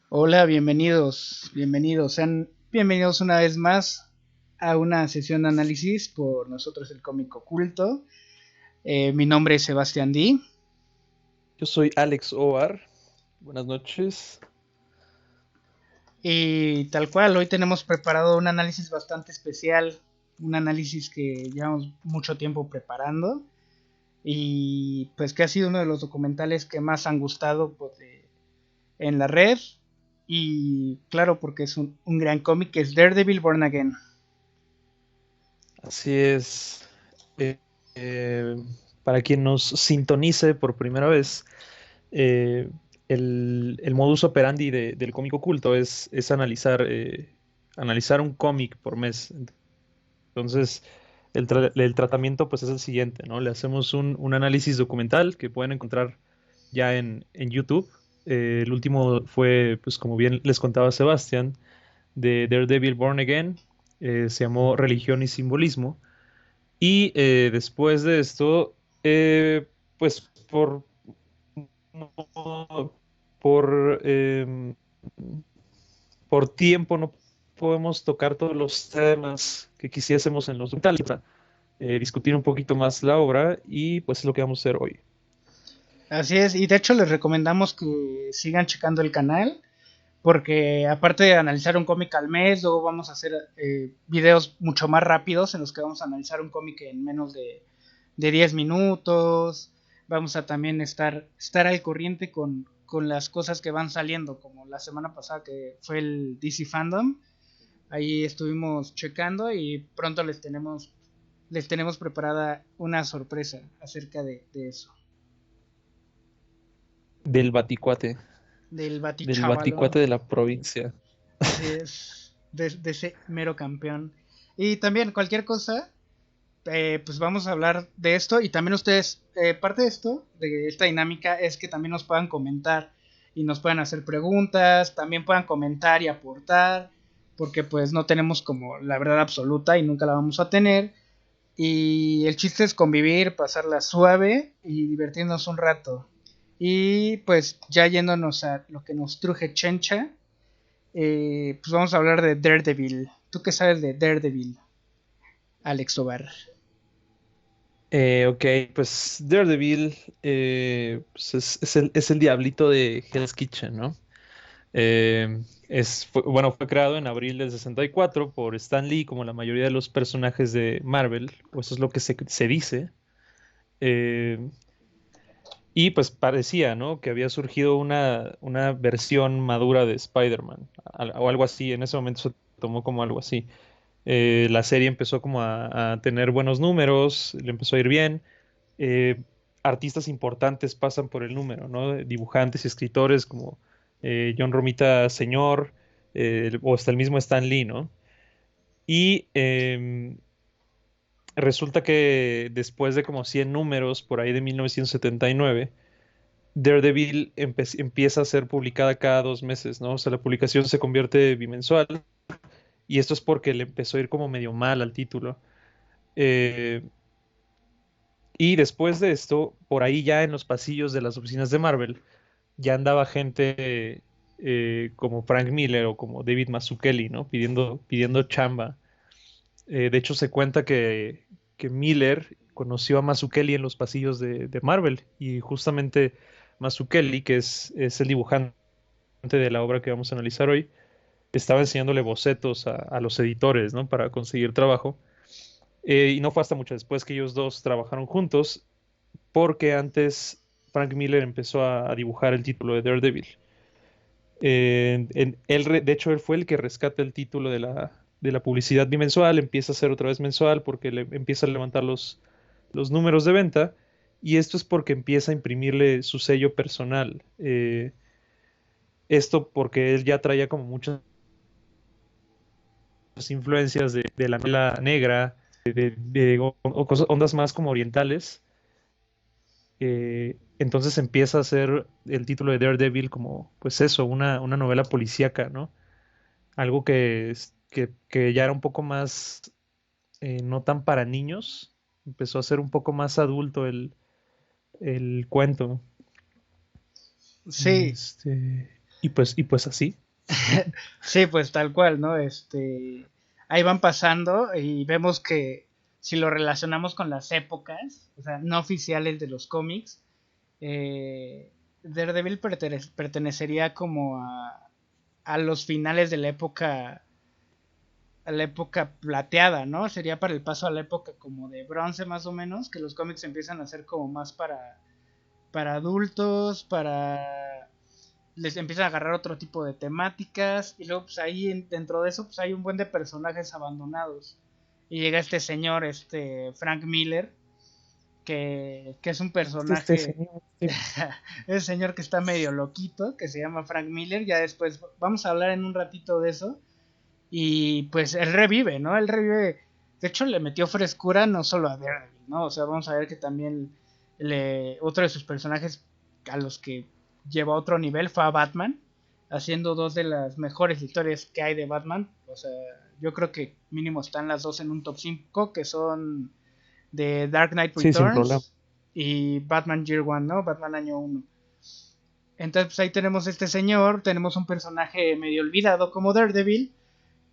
Hola, sean bienvenidos una vez más a una sesión de análisis por nosotros el Cómico Oculto. Mi nombre es Sebastián D. Yo soy Alex Ovar. Buenas noches. Y tal cual, hoy tenemos preparado un análisis bastante especial, un análisis que llevamos mucho tiempo preparando y pues que ha sido uno de los documentales que más han gustado en la red y claro porque es un gran cómic que es Daredevil Born Again. Así es. eh, eh, para quien nos sintonice por primera vez, eh, el modus operandi del cómic oculto es analizar un cómic por mes. Entonces, el tratamiento pues es el siguiente, ¿no? Le hacemos un análisis documental que pueden encontrar ya en YouTube. El último fue, pues como bien les contaba Sebastián, de Daredevil Born Again. Se llamó Religión y Simbolismo. Y después de esto, pues por, em, por tiempo no podemos tocar todos los temas que quisiésemos en los documentales para discutir un poquito más la obra y pues es lo que vamos a hacer hoy. Así es, y de hecho les recomendamos que sigan checando el canal, porque aparte de analizar un cómic al mes, luego vamos a hacer videos mucho más rápidos en los que vamos a analizar un cómic en menos de 10 minutos. Vamos a también estar al corriente con las cosas que van saliendo, como la semana pasada que fue el DC Fandom. Ahí estuvimos checando y pronto les tenemos preparada una sorpresa acerca de eso, Del Baticuate, del del Batichávalo. Baticuate de la provincia. Así es, de ese mero campeón. Y también cualquier cosa, pues vamos a hablar de esto. Y también ustedes, parte de esto, de esta dinámica, es que también nos puedan comentar y nos puedan hacer preguntas, también puedan comentar y aportar, porque pues no tenemos como la verdad absoluta y nunca la vamos a tener. Y el chiste es convivir, pasarla suave y divertirnos un rato. Y pues ya yéndonos a lo que nos truje Chencha, pues vamos a hablar de Daredevil. ¿Tú qué sabes de Daredevil, Alex Tobar? Ok, pues Daredevil pues es el diablito de Hell's Kitchen, ¿no? Bueno, fue creado en abril del 64 por Stan Lee, como la mayoría de los personajes de Marvel, o eso es lo que se dice. Eh, y pues parecía, ¿no? Que había surgido una versión madura de Spider-Man, o algo así. En ese momento se tomó como algo así. La serie empezó como a tener buenos números, le empezó a ir bien. eh, Artistas importantes pasan por el número, ¿no? Dibujantes y escritores como John Romita Señor, o hasta el mismo Stan Lee, ¿no? Y resulta que después de como 100 números, por ahí de 1979, Daredevil empieza a ser publicada cada 2 meses, ¿no? O sea, la publicación se convierte bimensual y esto es porque le empezó a ir como medio mal al título. Eh, y después de esto, por ahí ya en los pasillos de las oficinas de Marvel, ya andaba gente como Frank Miller o como David Mazzucchelli, ¿no? Pidiendo chamba. De hecho, se cuenta que Miller conoció a Mazzucchelli en los pasillos de Marvel y justamente Mazzucchelli, que es el dibujante de la obra que vamos a analizar hoy, estaba enseñándole bocetos a los editores, ¿no? Para conseguir trabajo. Y no fue hasta mucho después que ellos dos trabajaron juntos, porque antes Frank Miller empezó a dibujar el título de Daredevil. De hecho, él fue el que rescata el título de la publicidad bimensual, empieza a ser otra vez mensual porque le empieza a levantar los números de venta, y esto es porque empieza a imprimirle su sello personal. Esto porque él ya traía como muchas influencias de la novela negra, ondas más como orientales. Entonces empieza a ser el título de Daredevil como, pues eso, una novela policíaca, ¿no? Algo que ya era un poco más, no tan para niños, empezó a ser un poco más adulto el cuento. Sí, Este, Y pues así. Sí, pues tal cual, ¿no? Ahí van pasando y vemos que si lo relacionamos con las épocas, o sea, no oficiales de los cómics, Daredevil pertenecería como a los finales de la época plateada, ¿no? Sería para el paso a la época como de bronce más o menos, que los cómics empiezan a ser como más para adultos, para les empiezan a agarrar otro tipo de temáticas y luego pues ahí dentro de eso pues hay un buen de personajes abandonados y llega este señor, Frank Miller, que es un Este personaje, señor, sí. es señor que está medio loquito, que se llama Frank Miller, ya después vamos a hablar en un ratito de eso y pues él revive, ¿no? Él revive, de hecho le metió frescura no solo a Daredevil, ¿no? O sea, vamos a ver que también otro de sus personajes a los que llevó a otro nivel fue a Batman, haciendo dos de las mejores historias que hay de Batman. O sea, yo creo que mínimo están las dos en un top 5 que son de Dark Knight Sí, sin problema. Returns y Batman Year One, ¿no? Batman Año Uno. Entonces, pues ahí tenemos este señor, tenemos un personaje medio olvidado como Daredevil,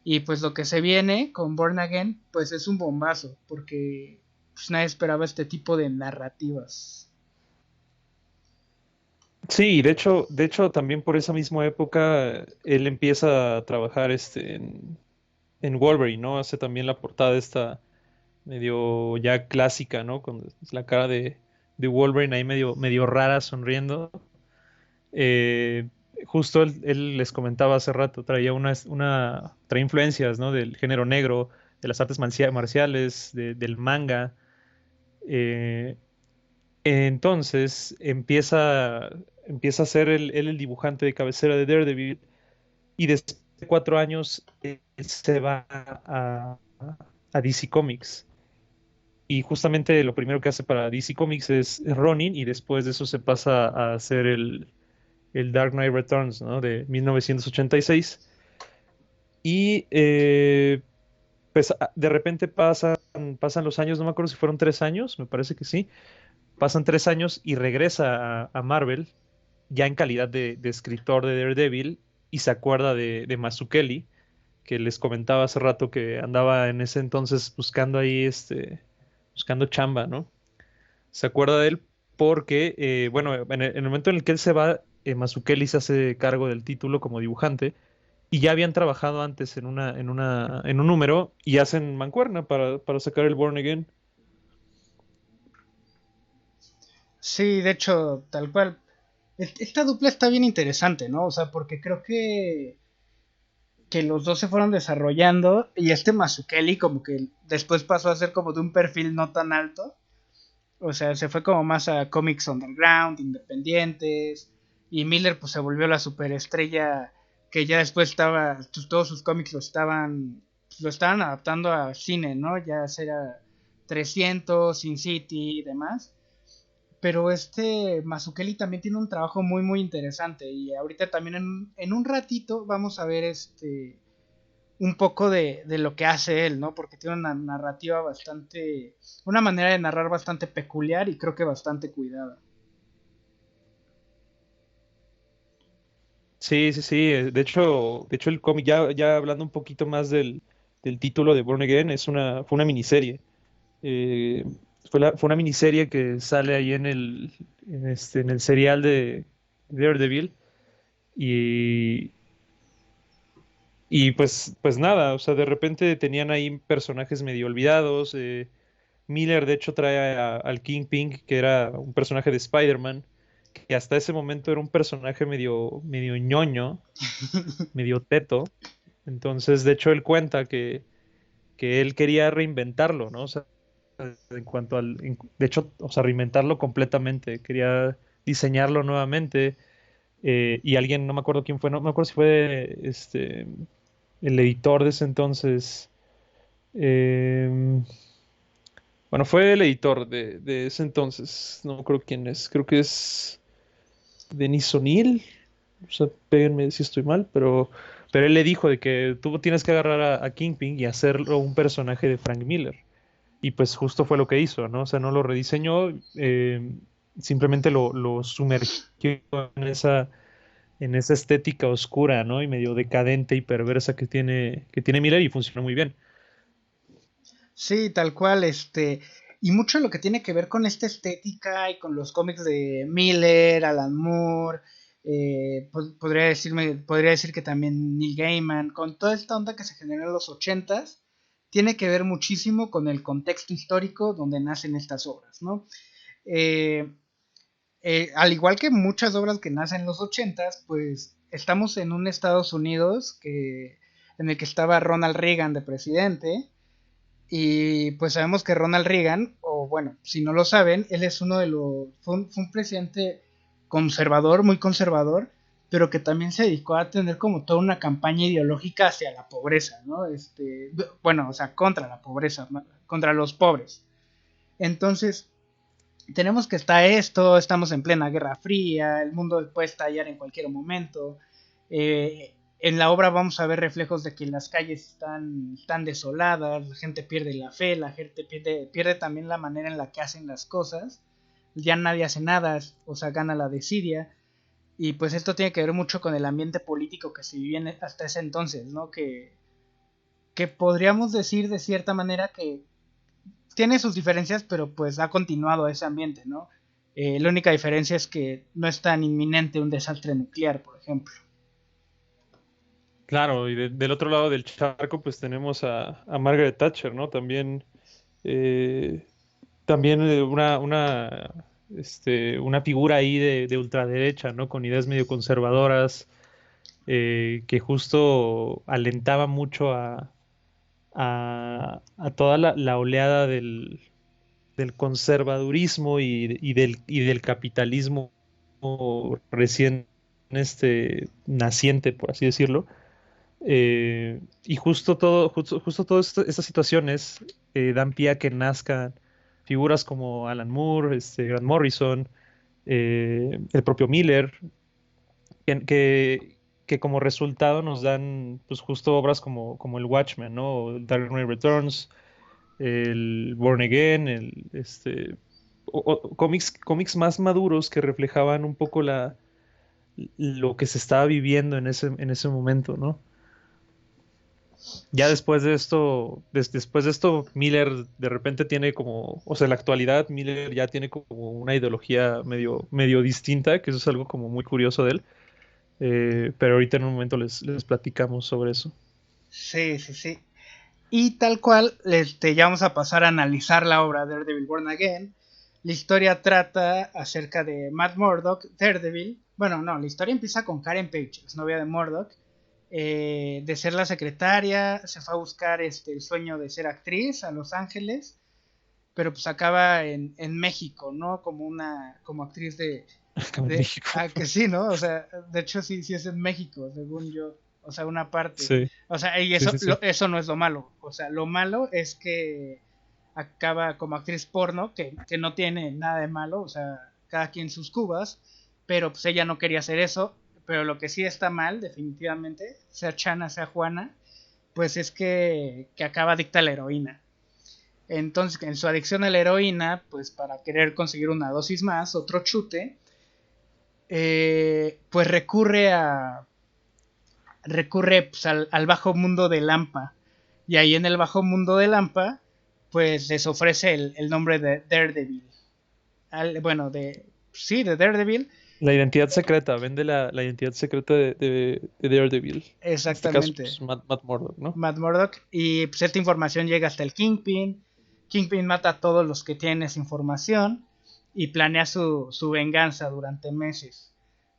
y pues lo que se viene con Born Again, pues es un bombazo, porque pues nadie esperaba este tipo de narrativas. Sí, de hecho, también por esa misma época, él empieza a trabajar en Wolverine, ¿no? Hace también la portada esta medio ya clásica, ¿no? Con la cara de Wolverine ahí medio rara sonriendo. Eh, justo él les comentaba hace rato, traía influencias, ¿no? Del género negro, de las artes marciales, del manga. Eh, entonces empieza a ser él el dibujante de cabecera de Daredevil y después de 4 años él se va a DC Comics. Y justamente lo primero que hace para DC Comics es Ronin y después de eso se pasa a hacer el Dark Knight Returns, ¿no? De 1986. Y pues de repente pasan los años, no me acuerdo si fueron 3 años, me parece que sí. Pasan 3 años y regresa a Marvel ya en calidad de escritor de Daredevil y se acuerda de Mazzucchelli, que les comentaba hace rato que andaba en ese entonces buscando ahí, buscando chamba, ¿no? Se acuerda de él porque, bueno, en el momento en el que él se va, Mazzucchelli se hace cargo del título como dibujante y ya habían trabajado antes en un número y hacen mancuerna para sacar el Born Again. Sí, de hecho, tal cual. Esta dupla está bien interesante, ¿no? O sea, porque creo que los dos se fueron desarrollando y este Mazukeli como que después pasó a ser como de un perfil no tan alto. O sea, se fue como más a cómics underground, independientes. Y Miller pues se volvió la superestrella que ya después estaba, pues, todos sus cómics lo estaban adaptando a cine, ¿no? Ya sea 300, Sin City y demás. Pero Mazukeli también tiene un trabajo muy muy interesante y ahorita también en un ratito vamos a ver un poco de lo que hace él, ¿no? Porque tiene una narrativa una manera de narrar bastante peculiar y creo que bastante cuidada. Sí, sí, sí. De hecho el cómic, ya hablando un poquito más del título de Born Again, fue una miniserie. Eh, fue una miniserie que sale ahí en el serial de Daredevil. Y, y pues nada, o sea, de repente tenían ahí personajes medio olvidados. Miller, de hecho, trae al Kingpin, que era un personaje de Spider-Man, que hasta ese momento era un personaje medio ñoño, medio teto. Entonces, de hecho, él cuenta que él quería reinventarlo, ¿no? O sea, de hecho, o sea, reinventarlo completamente. Quería diseñarlo nuevamente. Y alguien, no me acuerdo quién fue, no me acuerdo si fue el editor de ese entonces. em, bueno, fue el editor de ese entonces. No me acuerdo quién es. Creo que es Denis O'Neill. O sea, péguenme si estoy mal, pero él le dijo de que tú tienes que agarrar a Kingpin y hacerlo un personaje de Frank Miller. Y pues justo fue lo que hizo, ¿no? O sea, no lo rediseñó, simplemente lo sumergió en esa estética oscura, ¿no? Y medio decadente y perversa que tiene Miller y funciona muy bien. Sí, tal cual, y mucho lo que tiene que ver con esta estética y con los cómics de Miller, Alan Moore, podría decir que también Neil Gaiman, con toda esta onda que se generó en los ochentas, tiene que ver muchísimo con el contexto histórico donde nacen estas obras, ¿no? Eh, Al igual que muchas obras que nacen en los ochentas, pues estamos en un Estados Unidos en el que estaba Ronald Reagan de presidente, y pues sabemos que Ronald Reagan, o bueno, si no lo saben, él es uno de los, fue un presidente conservador, muy conservador, pero que también se dedicó a tener como toda una campaña ideológica hacia la pobreza, ¿no? Bueno, o sea, contra la pobreza, ¿no? Contra los pobres. Entonces, tenemos que está esto, estamos en plena Guerra Fría, el mundo puede estallar en cualquier momento. En la obra vamos a ver reflejos de que las calles están desoladas, la gente pierde la fe, la gente pierde también la manera en la que hacen las cosas. Ya nadie hace nada, o sea, gana la desidia. Y pues esto tiene que ver mucho con el ambiente político que se vivía hasta ese entonces, ¿no? Que podríamos decir de cierta manera que tiene sus diferencias, pero pues ha continuado ese ambiente, ¿no? La única diferencia es que no es tan inminente un desastre nuclear, por ejemplo. Claro, y del otro lado del charco, pues tenemos a Margaret Thatcher, ¿no? Eh, también una figura ahí de ultraderecha, ¿no? Con ideas medio conservadoras, que justo alentaba mucho a toda la oleada del conservadurismo y del capitalismo recién naciente, por así decirlo. Y justo todas estas situaciones dan pie a que nazcan figuras como Alan Moore, Grant Morrison, el propio Miller, que, que, que como resultado nos dan pues justo obras como el Watchmen, ¿no? O Dark Knight Returns, el Born Again, cómics más maduros que reflejaban un poco lo que se estaba viviendo en ese momento, ¿no? Ya después de esto, Miller de repente tiene como, o sea, en la actualidad Miller ya tiene como una ideología medio distinta, que eso es algo como muy curioso de él. Pero ahorita en un momento les platicamos sobre eso. Sí, sí, sí. Y tal cual, ya vamos a pasar a analizar la obra Daredevil Born Again. La historia trata acerca de Matt Murdock, Daredevil. Bueno, no, la historia empieza con Karen Page, es novia de Murdock. De ser la secretaria, se fue a buscar el sueño de ser actriz a Los Ángeles, pero pues acaba en México, ¿no? Como actriz Acá en México. que sí, ¿no? O sea, de hecho sí, sí es en México, según yo. O sea, una parte. Sí, O sea, y sí, sí, sí. eso no es lo malo. O sea, lo malo es que acaba como actriz porno, que no tiene nada de malo, o sea, cada quien sus cubas, pero pues ella no quería hacer eso. Pero lo que sí está mal, definitivamente, sea Chana, sea Juana, pues es que acaba adicta a la heroína. Entonces, en su adicción a la heroína, pues para querer conseguir una dosis más, otro chute, pues recurre pues, al bajo mundo de Lampa. Y ahí en el bajo mundo de Lampa, pues les ofrece el nombre de Daredevil. Bueno, de Daredevil, La identidad secreta, vende la identidad secreta de Daredevil. En este caso, exactamente. pues Matt Murdock, ¿no? Matt Murdock. Y pues esta información llega hasta el Kingpin. Kingpin mata a todos los que tienen esa información y planea su venganza durante meses.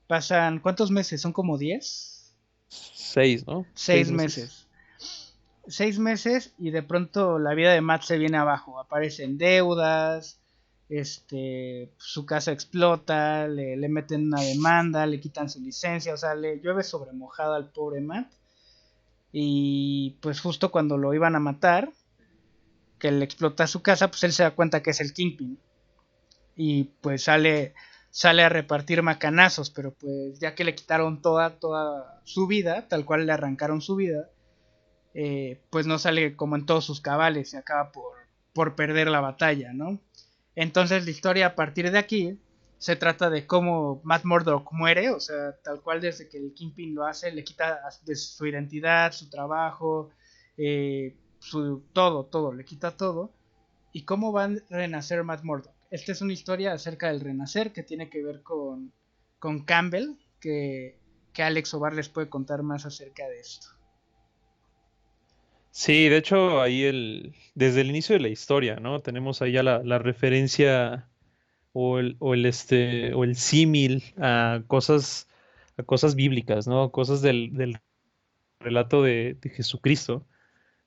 Pasan, ¿cuántos meses? ¿Son como 10? 6, ¿no? Seis 6 meses. meses. 6 meses y de pronto la vida de Matt se viene abajo. Aparecen deudas, su casa explota, le meten una demanda, le quitan su licencia, o sea, le llueve sobre mojada al pobre Matt. Y pues justo cuando lo iban a matar, que le explota su casa, pues él se da cuenta que es el Kingpin. Y pues sale a repartir macanazos, pero pues ya que le quitaron toda su vida, tal cual le arrancaron su vida, pues no sale como en todos sus cabales y acaba por perder la batalla, ¿no? Entonces la historia a partir de aquí Se trata de cómo Matt Murdock muere, o sea, tal cual desde que el Kingpin lo hace, le quita de su identidad, su trabajo, todo, le quita todo. ¿Y cómo va a renacer Matt Murdock? Esta es una historia acerca del renacer que tiene que ver con Campbell, que Alex Ovar les puede contar más acerca de esto. Sí, de hecho, desde el inicio de la historia, ¿no? Tenemos ahí ya la referencia o el símil a cosas bíblicas, ¿no? Cosas del relato de Jesucristo.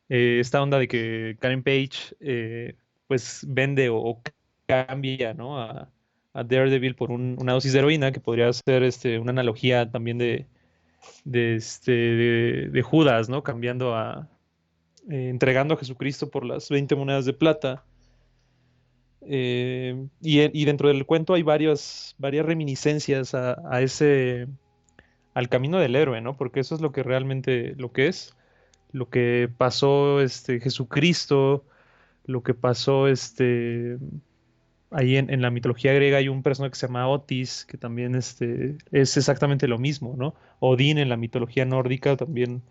Esta onda de que Karen Page, pues vende o cambia, ¿no? A Daredevil por una dosis de heroína, que podría ser una analogía también de Judas, ¿no? Entregando a Jesucristo por las 20 monedas de plata. Y dentro del cuento hay varias reminiscencias al camino del héroe, ¿no? Porque eso es lo que realmente lo que es, lo que pasó Jesucristo, lo que pasó ahí en la mitología griega hay un personaje que se llama Otis, que también es exactamente lo mismo, ¿no? Odín en la mitología nórdica también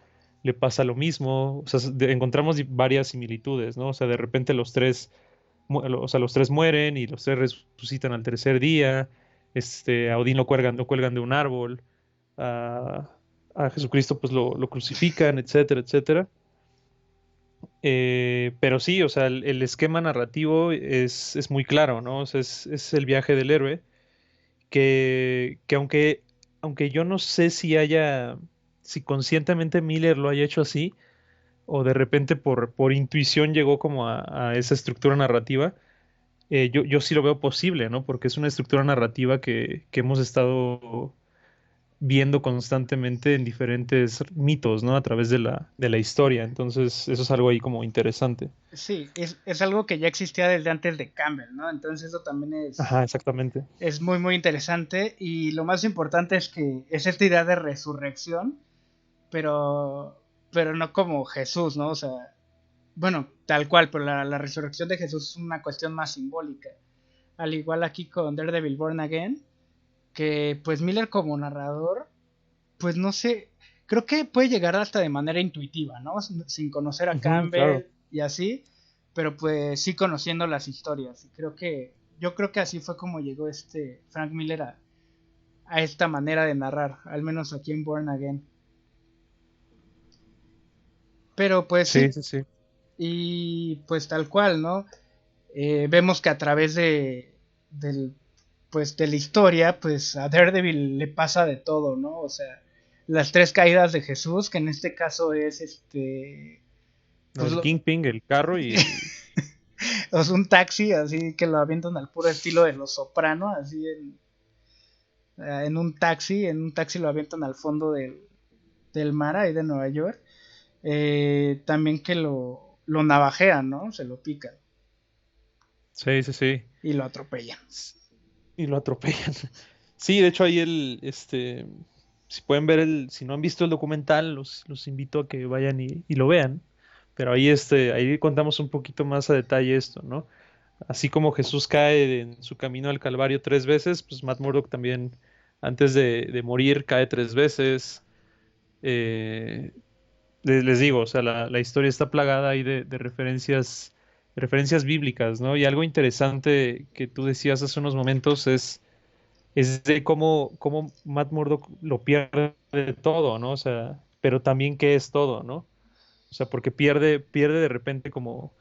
le pasa lo mismo, o sea, encontramos varias similitudes, ¿no? O sea, de repente los tres mueren y los tres resucitan al tercer día. A Odín lo cuelgan de un árbol. A, a Jesucristo pues lo crucifican, etcétera, etcétera. Pero sí, o sea, el esquema narrativo es muy claro, ¿no? O sea, es el viaje del héroe que aunque yo no sé si conscientemente Miller lo haya hecho así, o de repente por intuición llegó como a esa estructura narrativa, yo sí lo veo posible, ¿no? Porque es una estructura narrativa que hemos estado viendo constantemente en diferentes mitos, ¿no? A través de la historia. Entonces, eso es algo ahí como interesante. Sí, es algo que ya existía desde antes de Campbell, ¿no? Entonces eso también Ajá, exactamente. es muy, muy interesante. Y lo más importante es que es esta idea de resurrección, pero no como Jesús, ¿no? O sea, bueno, tal cual, pero la resurrección de Jesús es una cuestión más simbólica. Al igual aquí con Daredevil Born Again, que pues Miller como narrador, pues no sé, creo que puede llegar hasta de manera intuitiva, ¿no? Sin conocer a Ujú, claro. Campbell y así, pero pues sí conociendo las historias. Y yo creo que así fue como llegó Frank Miller a esta manera de narrar, al menos aquí en Born Again. Pero pues Sí, sí, sí, sí. y pues tal cual, ¿no? Vemos que a través del, pues, de la historia, pues a Daredevil le pasa de todo, ¿no? O sea, las tres caídas de Jesús, que en este caso es No, pues el Kingpin, el carro y... es un taxi, así que lo avientan al puro estilo de Los Soprano, así en un taxi lo avientan al fondo del mar ahí de Nueva York. También que lo navajean, ¿no? Se lo pican Sí, sí, sí. y lo atropellan. Y lo atropellan. Sí, de hecho ahí si pueden ver si no han visto el documental, los invito a que vayan y lo vean. Pero ahí contamos un poquito más a detalle esto, ¿no? Así como Jesús cae en su camino al Calvario 3 veces, pues Matt Murdock también, antes de morir, cae 3 veces. Eh, les digo, o sea, la historia está plagada ahí de referencias bíblicas, ¿no? Y algo interesante que tú decías hace unos momentos es de cómo Matt Murdock lo pierde todo, ¿no? O sea, pero también qué es todo, ¿no? O sea, porque pierde de repente como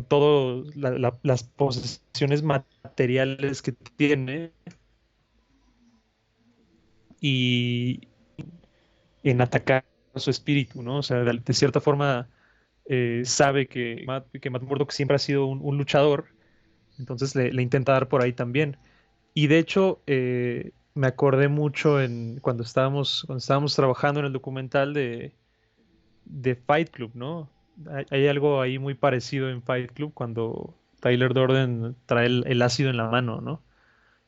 todo las posesiones materiales que tiene y en atacar a su espíritu, ¿no? O sea, de cierta forma sabe que Matt Murdock siempre ha sido un luchador, entonces le intenta dar por ahí también. Y de hecho, me acordé mucho cuando estábamos trabajando en el documental de Fight Club, ¿no? Hay algo ahí muy parecido en Fight Club cuando Tyler Durden trae el ácido en la mano, ¿no?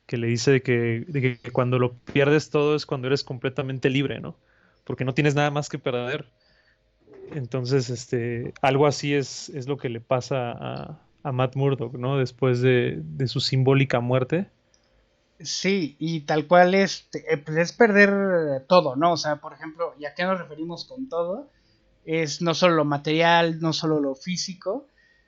Que le dice de que cuando lo pierdes todo es cuando eres completamente libre, ¿no? Porque no tienes nada más que perder. Entonces, algo así es lo que le pasa a Matt Murdock, ¿no? Después de su simbólica muerte. Sí, y tal cual pues es perder todo, ¿no? O sea, por ejemplo, ¿y a qué nos referimos con todo? Es no solo lo material, no solo lo físico,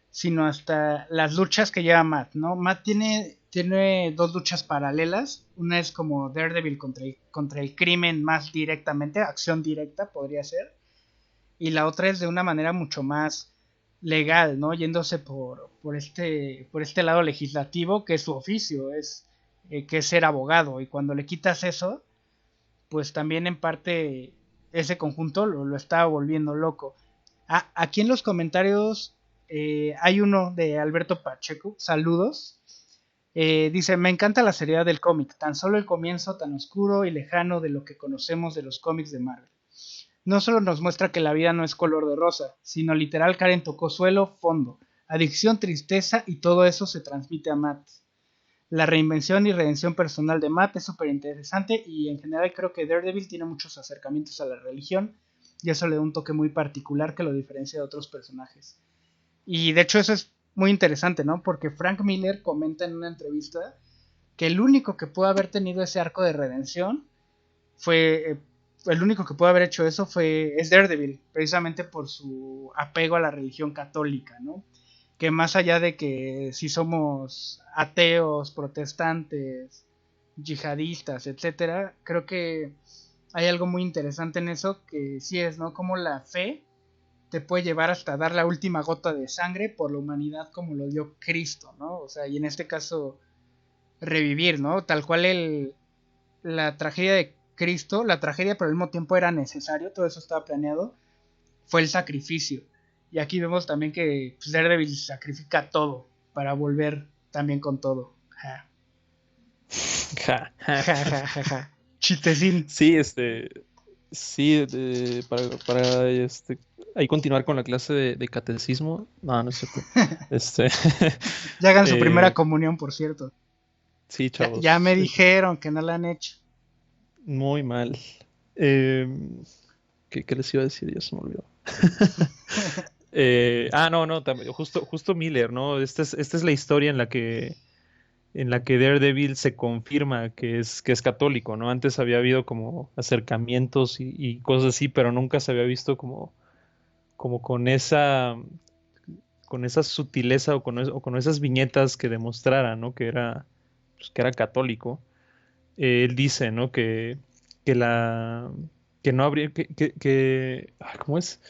sino hasta las luchas que lleva Matt, ¿no? Matt tiene dos luchas paralelas. Una es como Daredevil contra el crimen más directamente, acción directa podría ser. Y la otra es de una manera mucho más legal, ¿no? Yéndose por este lado legislativo, que es su oficio, que es ser abogado. Y cuando le quitas eso, pues también en parte ese conjunto lo está volviendo loco. Aquí en los comentarios hay uno de Alberto Pacheco, saludos. Dice, me encanta la seriedad del cómic, tan solo el comienzo tan oscuro y lejano de lo que conocemos de los cómics de Marvel. No solo nos muestra que la vida no es color de rosa, sino literal Karen tocó suelo, fondo, adicción, tristeza y todo eso se transmite a Matt. La reinvención y redención personal de Matt es súper interesante y en general creo que Daredevil tiene muchos acercamientos a la religión y eso le da un toque muy particular que lo diferencia de otros personajes. Y de hecho eso es muy interesante, ¿no? Porque Frank Miller comenta en una entrevista que el único que pudo haber tenido ese arco de redención fue el único que pudo haber hecho eso es Daredevil, precisamente por su apego a la religión católica, ¿no? Que más allá de que si somos ateos, protestantes, yihadistas, etcétera, creo que hay algo muy interesante en eso que sí es, ¿no? Como la fe te puede llevar hasta dar la última gota de sangre por la humanidad como lo dio Cristo, ¿no? O sea, y en este caso revivir, ¿no? Tal cual la tragedia de Cristo, la tragedia pero al mismo tiempo era necesario, todo eso estaba planeado, fue el sacrificio. Y aquí vemos también que pues, Daredevil sacrifica todo para volver también con todo. Ja, Ja, ja. ja, ja, ja, ja. Chistecín. Sí, sí, ahí continuar con la clase de catecismo. No, no es cierto. Este, Ya hagan su primera eh, comunión, por cierto. sí, Ya me chavos, dijeron que no la han hecho. muy mal. Eh, ¿qué les iba a decir? Ya se me olvidó. No, no, justo Miller, ¿no? Esta es la historia en la que Daredevil se confirma que es católico, ¿no? Antes había habido como acercamientos y cosas así, pero nunca se había visto como con esa sutileza o con esas viñetas que demostraran, ¿no? Pues, que era católico. Él dice, ¿no? Que la que no habría ¿cómo es?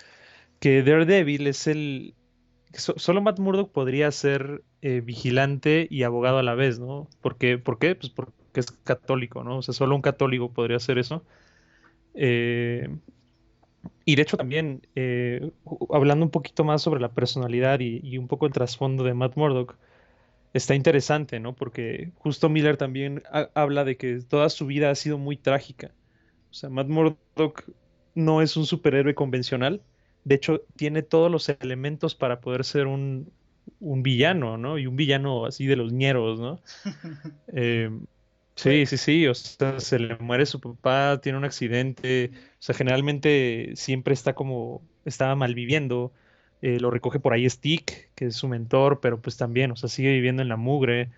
Que Daredevil es solo Matt Murdock podría ser vigilante y abogado a la vez, ¿no? ¿Por qué? Pues porque es católico, ¿no? O sea, solo un católico podría hacer eso. Eh, y de hecho también, hablando un poquito más sobre la personalidad y un poco el trasfondo de Matt Murdock, está interesante, ¿no? Porque justo Miller también habla de que toda su vida ha sido muy trágica. O sea, Matt Murdock no es un superhéroe convencional. De hecho, tiene todos los elementos para poder ser un villano, ¿no? Y un villano así de los ñeros, ¿no? Eh, Pues, sí, sí, sí. O sea, se le muere su papá, tiene un accidente. O sea, generalmente siempre estaba malviviendo. Lo recoge por ahí Stick, que es su mentor, pero pues también, o sea, sigue viviendo en la mugre.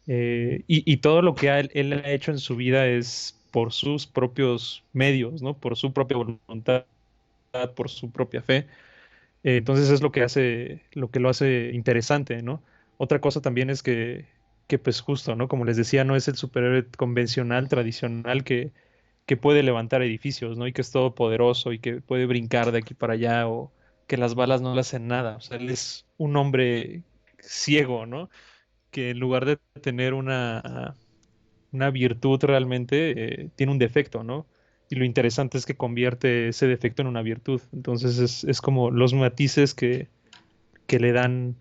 Y todo lo que él ha hecho en su vida es por sus propios medios, ¿no? Por su propia voluntad, por su propia fe. Entonces es lo que lo hace interesante, ¿no? Otra cosa también es que pues justo, ¿no? Como les decía, no es el superhéroe convencional, tradicional, que puede levantar edificios, ¿no? Y que es todopoderoso y que puede brincar de aquí para allá o que las balas no le hacen nada. O sea, él es un hombre ciego, ¿no? Que en lugar de tener una virtud realmente, tiene un defecto, ¿no? Y lo interesante es que convierte ese defecto en una virtud. Entonces es como los matices que le dan,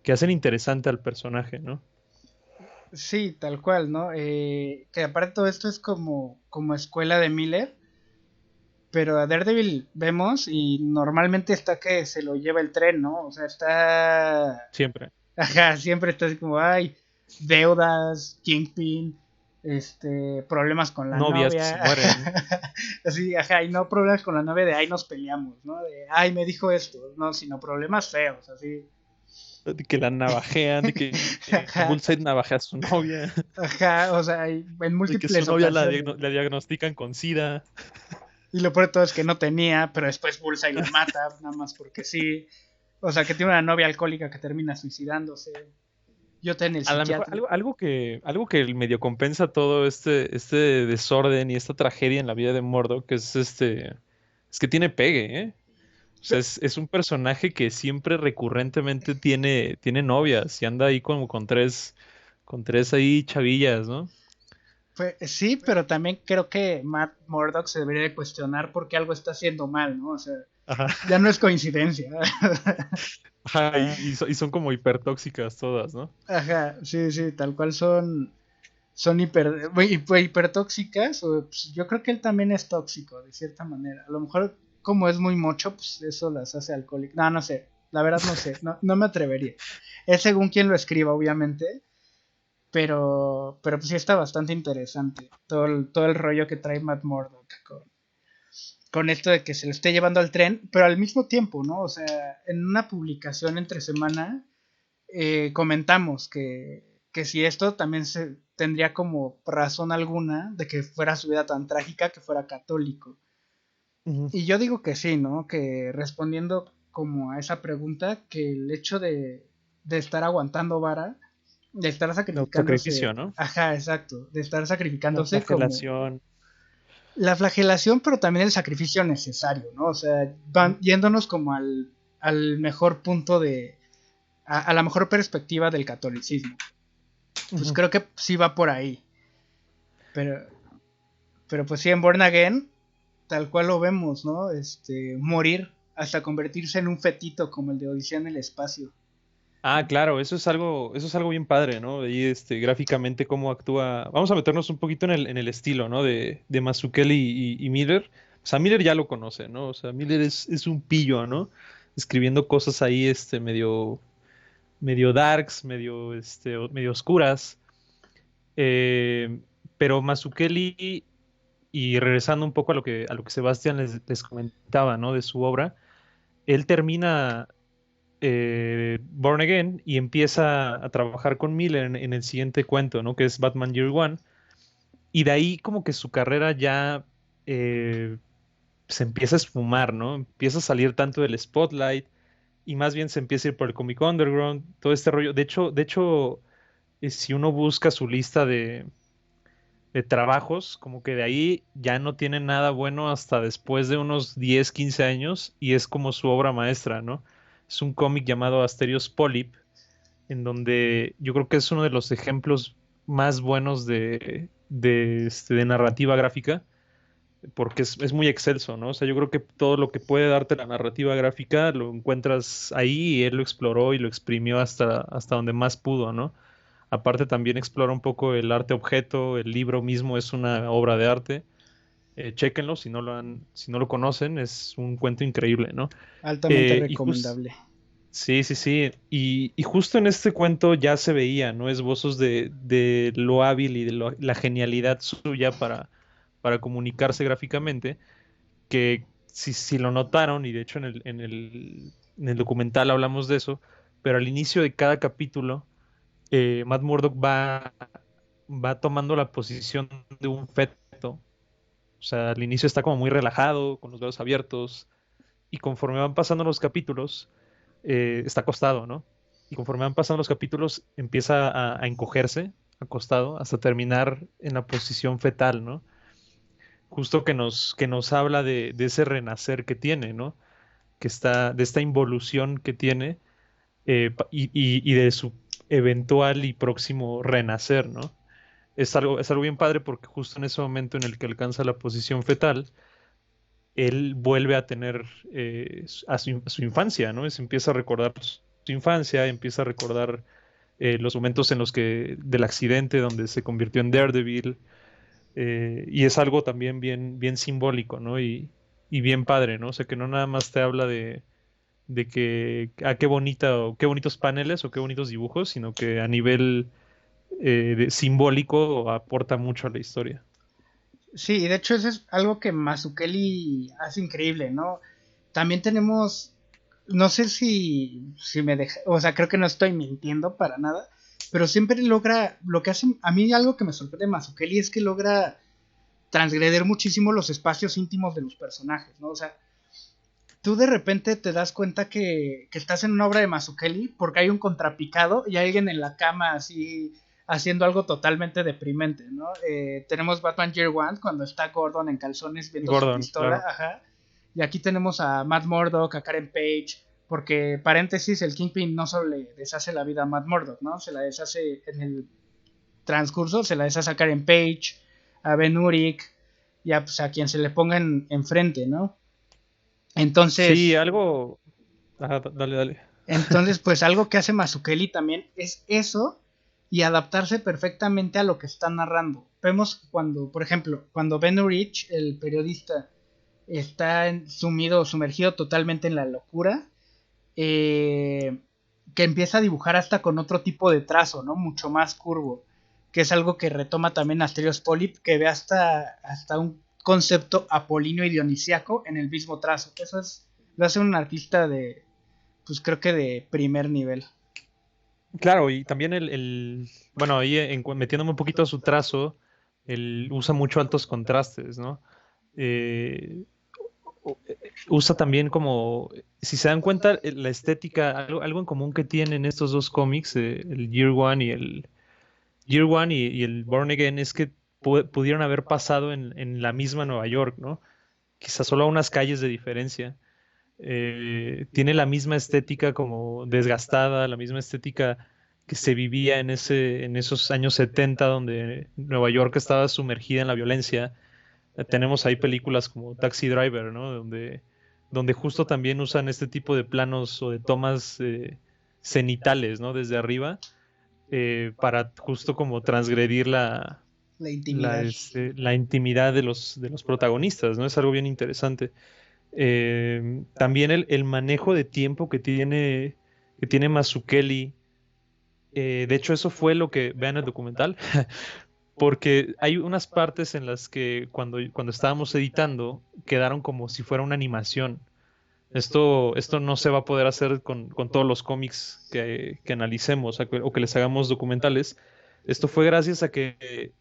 que hacen interesante al personaje, ¿no? sí, tal cual, ¿no? Que aparte todo esto es como escuela de Miller, pero a Daredevil vemos y normalmente está que se lo lleva el tren, ¿no? O sea, Siempre. ajá, siempre está así como, ay, deudas, Kingpin, problemas con la Novias que se novia, mueren. así, ajá, y no problemas con la novia de, ay, nos peleamos, ¿no? De, ay, me dijo esto, no, sino problemas feos, así. de que la navajean, de que Ajá, Bullseye navajea a su novia, ajá, o sea, en de que su múltiples novia ocasiones. la diagnostican con SIDA. Y lo peor de todo es que no tenía, pero después Bullseye la mata, nada más porque sí. O sea, que tiene una novia alcohólica que termina suicidándose. Yo tengo el A lo mejor psiquiatra. algo que medio compensa todo este desorden y esta tragedia en la vida de Mordok es que tiene pegue, ¿eh? O sea, es un personaje que siempre recurrentemente tiene novias y anda ahí como con tres ahí chavillas, ¿no? Pues, sí, pero también creo que Matt Murdock se debería de cuestionar por qué algo está haciendo mal, ¿no? O sea, Ajá. ya no es coincidencia. Ajá, y son como hipertóxicas todas, ¿no? Ajá, sí, sí, tal cual son hipertóxicas. O, pues, yo creo que él también es tóxico, de cierta manera. A lo mejor, como es muy mocho, pues eso las hace alcohólicas. No, no sé, la verdad no sé, no me atrevería. Es según quien lo escriba, obviamente. Pero pues sí está bastante interesante todo el rollo que trae Matt Murdock con esto de que se lo esté llevando al tren, pero al mismo tiempo, ¿no? O sea, en una publicación entre semana comentamos que si esto también se tendría como razón alguna de que fuera su vida tan trágica que fuera católico. Ujú. Y yo digo que sí, ¿no? Que respondiendo como a esa pregunta, que el hecho de estar aguantando vara, de estar El sacrificándose, autosacrificio, ¿no? ajá, exacto, de estar La sacrificándose como flagelación. la flagelación, pero también el sacrificio necesario, ¿no? O sea, van yéndonos como al mejor punto a la mejor perspectiva del catolicismo. Pues Ujú. creo que sí va por ahí. Pero, pero pues sí, en Born Again, tal cual lo vemos, ¿no? Morir hasta convertirse en un fetito como el de Odisea en el espacio. Ah, claro, eso es algo bien padre, ¿no? Ahí, gráficamente cómo actúa. Vamos a meternos un poquito en el estilo, ¿no? De Mazzucchelli y Miller. O sea, Miller ya lo conoce, ¿no? O sea, Miller es un pillo, ¿no? Escribiendo cosas ahí, medio darks, medio oscuras. Eh, pero Mazzucchelli, y regresando un poco a lo que Sebastián les comentaba, ¿no? De su obra, él termina Born Again y empieza a trabajar con Miller en el siguiente cuento, ¿no? Que es Batman Year One. Y de ahí como que su carrera ya eh, se empieza a esfumar, ¿no? Empieza a salir tanto del spotlight y más bien se empieza a ir por el Comic Underground, todo este rollo. De hecho, si uno busca su lista de trabajos, como que de ahí ya no tiene nada bueno hasta después de unos 10 15 años y es como su obra maestra, ¿no? Es un cómic llamado Asterios Polyp, en donde yo creo que es uno de los ejemplos más buenos de narrativa gráfica, porque es muy excelso, ¿no? O sea, yo creo que todo lo que puede darte la narrativa gráfica lo encuentras ahí y él lo exploró y lo exprimió hasta donde más pudo, ¿no? Aparte también explora un poco el arte objeto, el libro mismo es una obra de arte. Chéquenlo si no lo conocen, es un cuento increíble, ¿no? Altamente Y justo recomendable. Sí, sí, sí. Y justo en este cuento ya se veía, ¿no? Esbozos de lo hábil y de la genialidad suya para comunicarse gráficamente, que si lo notaron, y de hecho en el documental hablamos de eso, pero al inicio de cada capítulo, Matt Murdock va tomando la posición de un feto. O sea, al inicio está como muy relajado, con los brazos abiertos, y conforme van pasando los capítulos, está acostado, ¿no? Y conforme van pasando los capítulos, empieza a encogerse, acostado, hasta terminar en la posición fetal, ¿no? Justo que nos habla de ese renacer que tiene, ¿no? De esta involución que tiene y de su eventual y próximo renacer, ¿no? Es algo bien padre porque justo en ese momento en el que alcanza la posición fetal, él vuelve a tener a su infancia, ¿no? Se empieza a recordar su infancia, empieza a recordar los momentos en los que del accidente donde se convirtió en Daredevil, y es algo también bien simbólico, ¿no? Y bien padre, ¿no? O sea, que no nada más te habla de que, qué bonita, o qué bonitos paneles o qué bonitos dibujos, sino que a nivel simbólico aporta mucho a la historia. Sí, y de hecho eso es algo que Mazukeli hace increíble, ¿no? También tenemos no sé si me deja, o sea, creo que no estoy mintiendo para nada, pero siempre logra, lo que hace, a mí algo que me sorprende de Mazzucchelli es que logra transgreder muchísimo los espacios íntimos de los personajes, ¿no? O sea, tú de repente te das cuenta que estás en una obra de Mazzucchelli porque hay un contrapicado y hay alguien en la cama así haciendo algo totalmente deprimente, ¿no? Tenemos Batman Year One cuando está Gordon en calzones viendo su Gordon, pistola, claro. ajá. Y aquí tenemos a Matt Murdock, a Karen Page, porque paréntesis, el Kingpin no solo le deshace la vida a Matt Murdock, ¿no? Se la deshace en el transcurso, se la deshace a Karen Page, a Ben Urich, y a, pues, a quien se le ponga enfrente, ¿no? Sí, Entonces, algo. Ajá, dale, dale. pues algo que hace Mazzucchelli también es eso y adaptarse perfectamente a lo que está narrando. Vemos que cuando, por ejemplo, cuando Ben Urich, el periodista, está sumido, sumergido totalmente en la locura, eh, que empieza a dibujar hasta con otro tipo de trazo, ¿no? Mucho más curvo, que es algo que retoma también Asterios Polyp, que ve hasta un concepto apolíneo y dionisiaco en el mismo trazo. Eso es, lo hace un artista de, pues creo que de primer nivel. Claro, y también bueno, ahí metiéndome un poquito a su trazo, él usa mucho altos contrastes, ¿no? Eh, Usa también como, si se dan cuenta, la estética, algo en común que tienen estos dos cómics, el Year One y el Born Again, es que pudieron haber pasado en la misma Nueva York, ¿no? Quizás solo a unas calles de diferencia. Tiene la misma estética como desgastada, la misma estética que se vivía en esos años 70 donde Nueva York estaba sumergida en la violencia. Tenemos ahí películas como Taxi Driver, ¿no? Donde justo también usan este tipo de planos o de tomas cenitales, ¿no? Desde arriba, para justo como transgredir La intimidad. la intimidad de los protagonistas, ¿no? Es algo bien interesante. También el manejo de tiempo que tiene Mazzucchelli. De hecho, eso fue lo que vean el documental, porque hay unas partes en las que cuando estábamos editando quedaron como si fuera una animación. Esto no se va a poder hacer con todos los cómics que analicemos o que les hagamos documentales. Esto fue gracias a que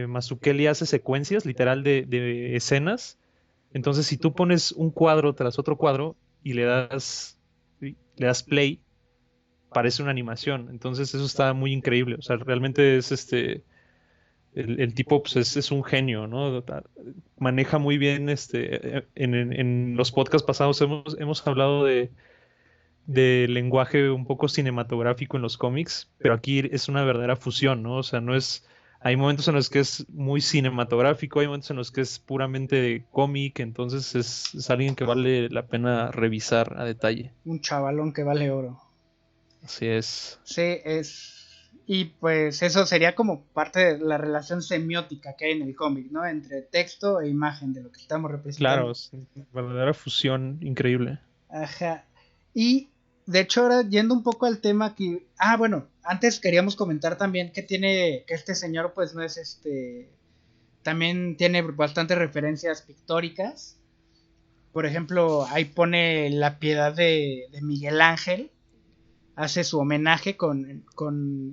Mazzucchelli hace secuencias literal de escenas. Entonces, si tú pones un cuadro tras otro cuadro y le das play, parece una animación. Entonces, eso está muy increíble. O sea, realmente es el tipo pues, es un genio, ¿no? Maneja muy bien, en los podcasts pasados hemos hablado de lenguaje un poco cinematográfico en los cómics, pero aquí es una verdadera fusión, ¿no? O sea, no es, hay momentos en los que es muy cinematográfico, hay momentos en los que es puramente cómic, entonces es alguien que vale la pena revisar a detalle. Un chavalón que vale oro. Así es. Sí, es. Y pues eso sería como parte de la relación semiótica que hay en el cómic, ¿no? Entre texto e imagen de lo que estamos Claro, representando. es una verdadera fusión increíble. Ajá. Y de hecho ahora yendo un poco al tema que... Ah, bueno, antes queríamos comentar también que tiene... Que este señor pues no es también tiene bastantes referencias pictóricas. Por ejemplo, ahí pone la piedad de Miguel Ángel. Hace su homenaje con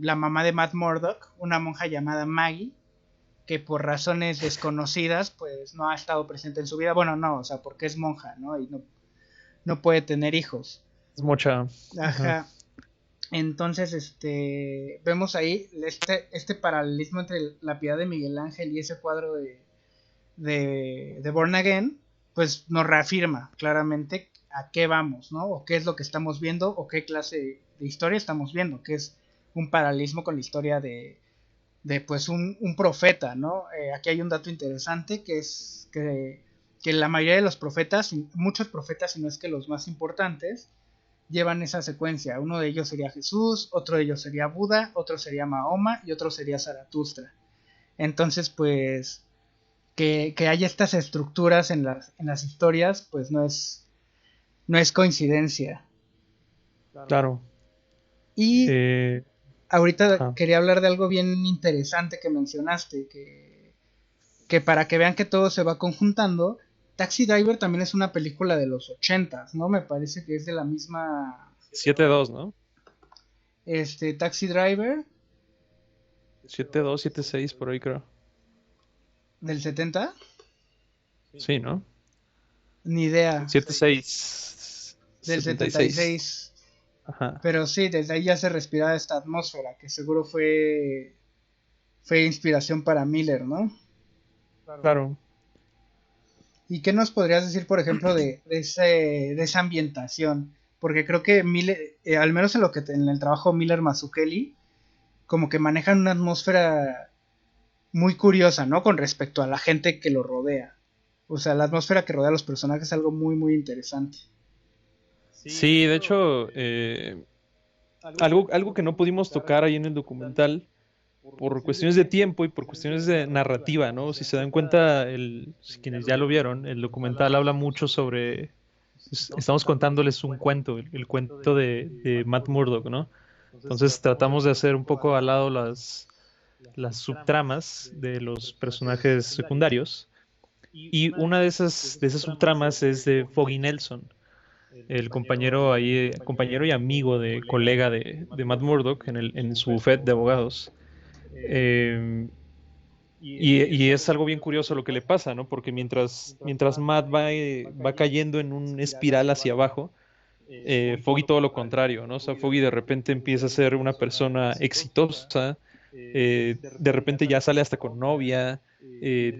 la mamá de Matt Murdock, una monja llamada Maggie, que por razones desconocidas pues no ha estado presente en su vida. Bueno, no, o sea, porque es monja, ¿no? Y no puede tener hijos. Es mucha. Ajá. Ajá. Entonces, vemos ahí este paralelismo entre la piedad de Miguel Ángel y ese cuadro de Born Again, pues nos reafirma claramente a qué vamos, ¿no? O qué es lo que estamos viendo, o qué clase de historia estamos viendo, que es un paralelismo con la historia de pues un profeta, ¿no? Aquí hay un dato interesante que es que la mayoría de los profetas, muchos profetas, si no es que los más importantes, llevan esa secuencia. Uno de ellos sería Jesús, otro de ellos sería Buda, otro sería Mahoma y otro sería Zaratustra. Entonces, pues, que haya estas estructuras en las historias, pues no es coincidencia. Claro. Y Eh, ahorita ajá. quería hablar de algo bien interesante que mencionaste, que para que vean que todo se va conjuntando, Taxi Driver también es una película de los 80, ¿no? Me parece que es de la misma. 7-2, ¿no? Taxi Driver 7-2, 7-6 por ahí creo. del 70. Sí, ¿no? Ni idea. 7-6, Del 76. 76. Ajá, Pero sí, desde ahí ya se respiraba esta atmósfera, que seguro fue inspiración para Miller, ¿no? claro. ¿Y qué nos podrías decir, por ejemplo, de esa ambientación? Porque creo que Miller, al menos en el trabajo Miller Mazzucchelli, como que manejan una atmósfera muy curiosa, ¿no? Con respecto a la gente que lo rodea. O sea, la atmósfera que rodea a los personajes es algo muy, muy interesante. Sí, de hecho, algo que no pudimos tocar ahí en el documental por cuestiones de tiempo y por cuestiones de narrativa, ¿no? Si se dan cuenta, si quienes ya lo vieron, el documental habla mucho sobre, estamos contándoles un cuento, el cuento de Matt Murdock, ¿no? Entonces tratamos de hacer un poco al lado las subtramas de los personajes secundarios y una de esas subtramas es de Foggy Nelson, el compañero ahí, compañero y amigo de colega de Matt Murdock en su bufete de abogados. Eh, y es algo bien curioso lo que le pasa, ¿no? Porque mientras Matt va cayendo en un espiral hacia abajo, Foggy todo lo contrario, ¿no? O sea, Foggy de repente empieza a ser una persona exitosa, de repente ya sale hasta con novia, o